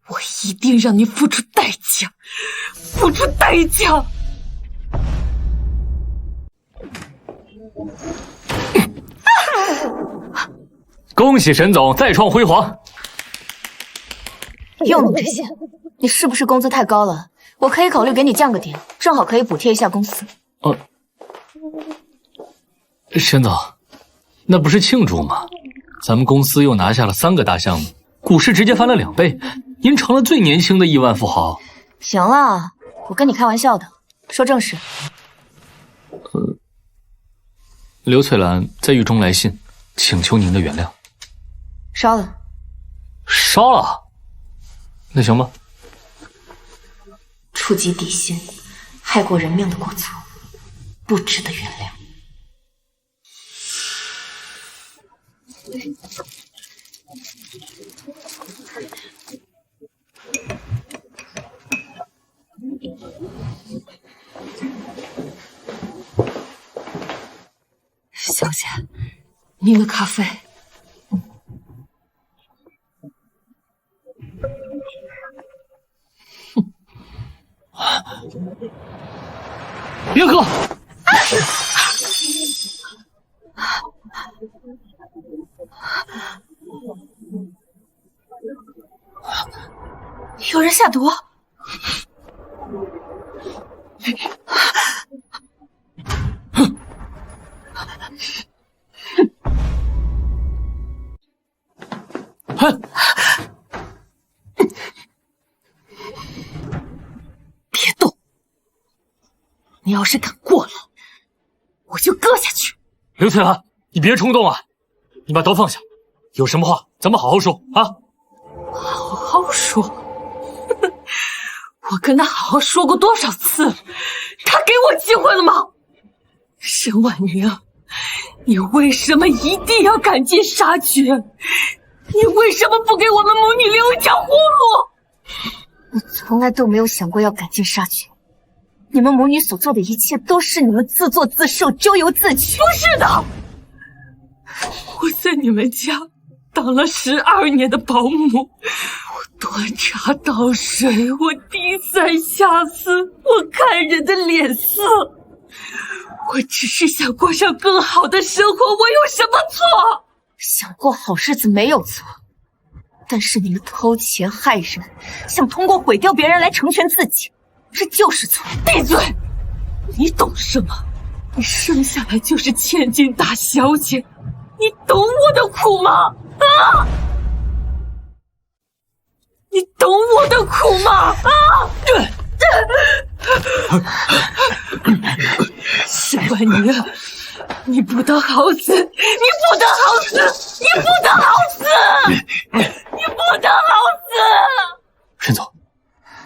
我一定讓你付出代價，付出代價！恭喜沈總再創輝煌！用你這些，你是不是工資太高了？我可以考慮給你降個點，正好可以補貼一下公司。沈總，那不是慶祝嗎？咱們公司又拿下了3個大項目，股市直接翻了2倍，您成了最年輕的億萬富豪。行了，我跟你開玩笑的，說正事。劉翠蘭在獄中來信，請求您的原諒。燒了。燒了？那行吧。觸及底線，害過人命的過錯，不值得原諒。小姐，您的咖啡。别喝！有人下毒！哼！别动！你要是敢过来，我就割下去！刘翠兰，你别冲动啊！你把刀放下，有什么话咱们好好说啊！好好说，我跟他好好说过多少次了？他给我机会了吗？沈婉宁，你为什麼一定要趕盡殺絕？你為什麼不給我們母女留一條活路？我從來都沒有想過要趕盡殺絕。你們母女所做的一切都是你們自作自受、咎由自取。不是的，我在你們家當了12年的保姆，我端茶倒水，我低三下四，我看人的臉色。我只是想過上更好的生活，我有什麼錯？想過好日子沒有錯，但是你們偷錢害人，想通過毀掉別人來成全自己，這就是錯。閉嘴！你懂什麼？你生下來就是千金大小姐，你懂我的苦嗎？啊！你懂我的苦嗎？啊！沈婉宁，你不得好死！你不得好死！你不得好死！你不得好死！沈总，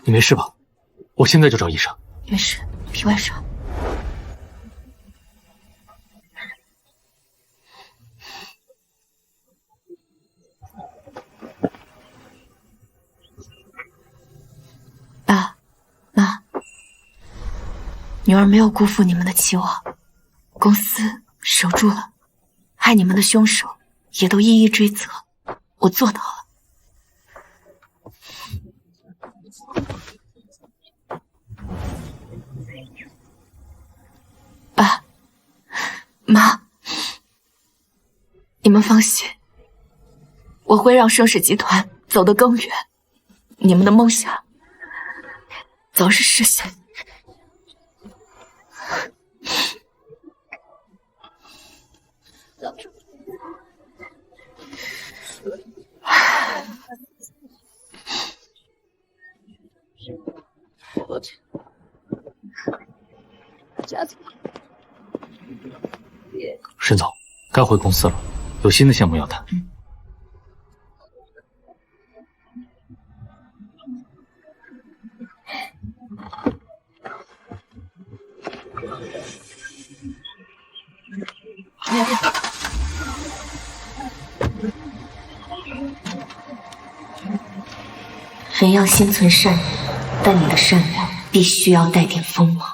你没事吧？我現在就找醫生。沒事，皮外傷。爸媽，女兒沒有辜負你們的期望，公司守住了，害你們的兇手也都一一追責，我做到了。爸媽，你們放心，我會讓盛世集團走得更遠，你們的夢想早日實現。沈总，該回公司了，有新的項目要談。人要心存善良，但你的善良必須要帶點鋒芒。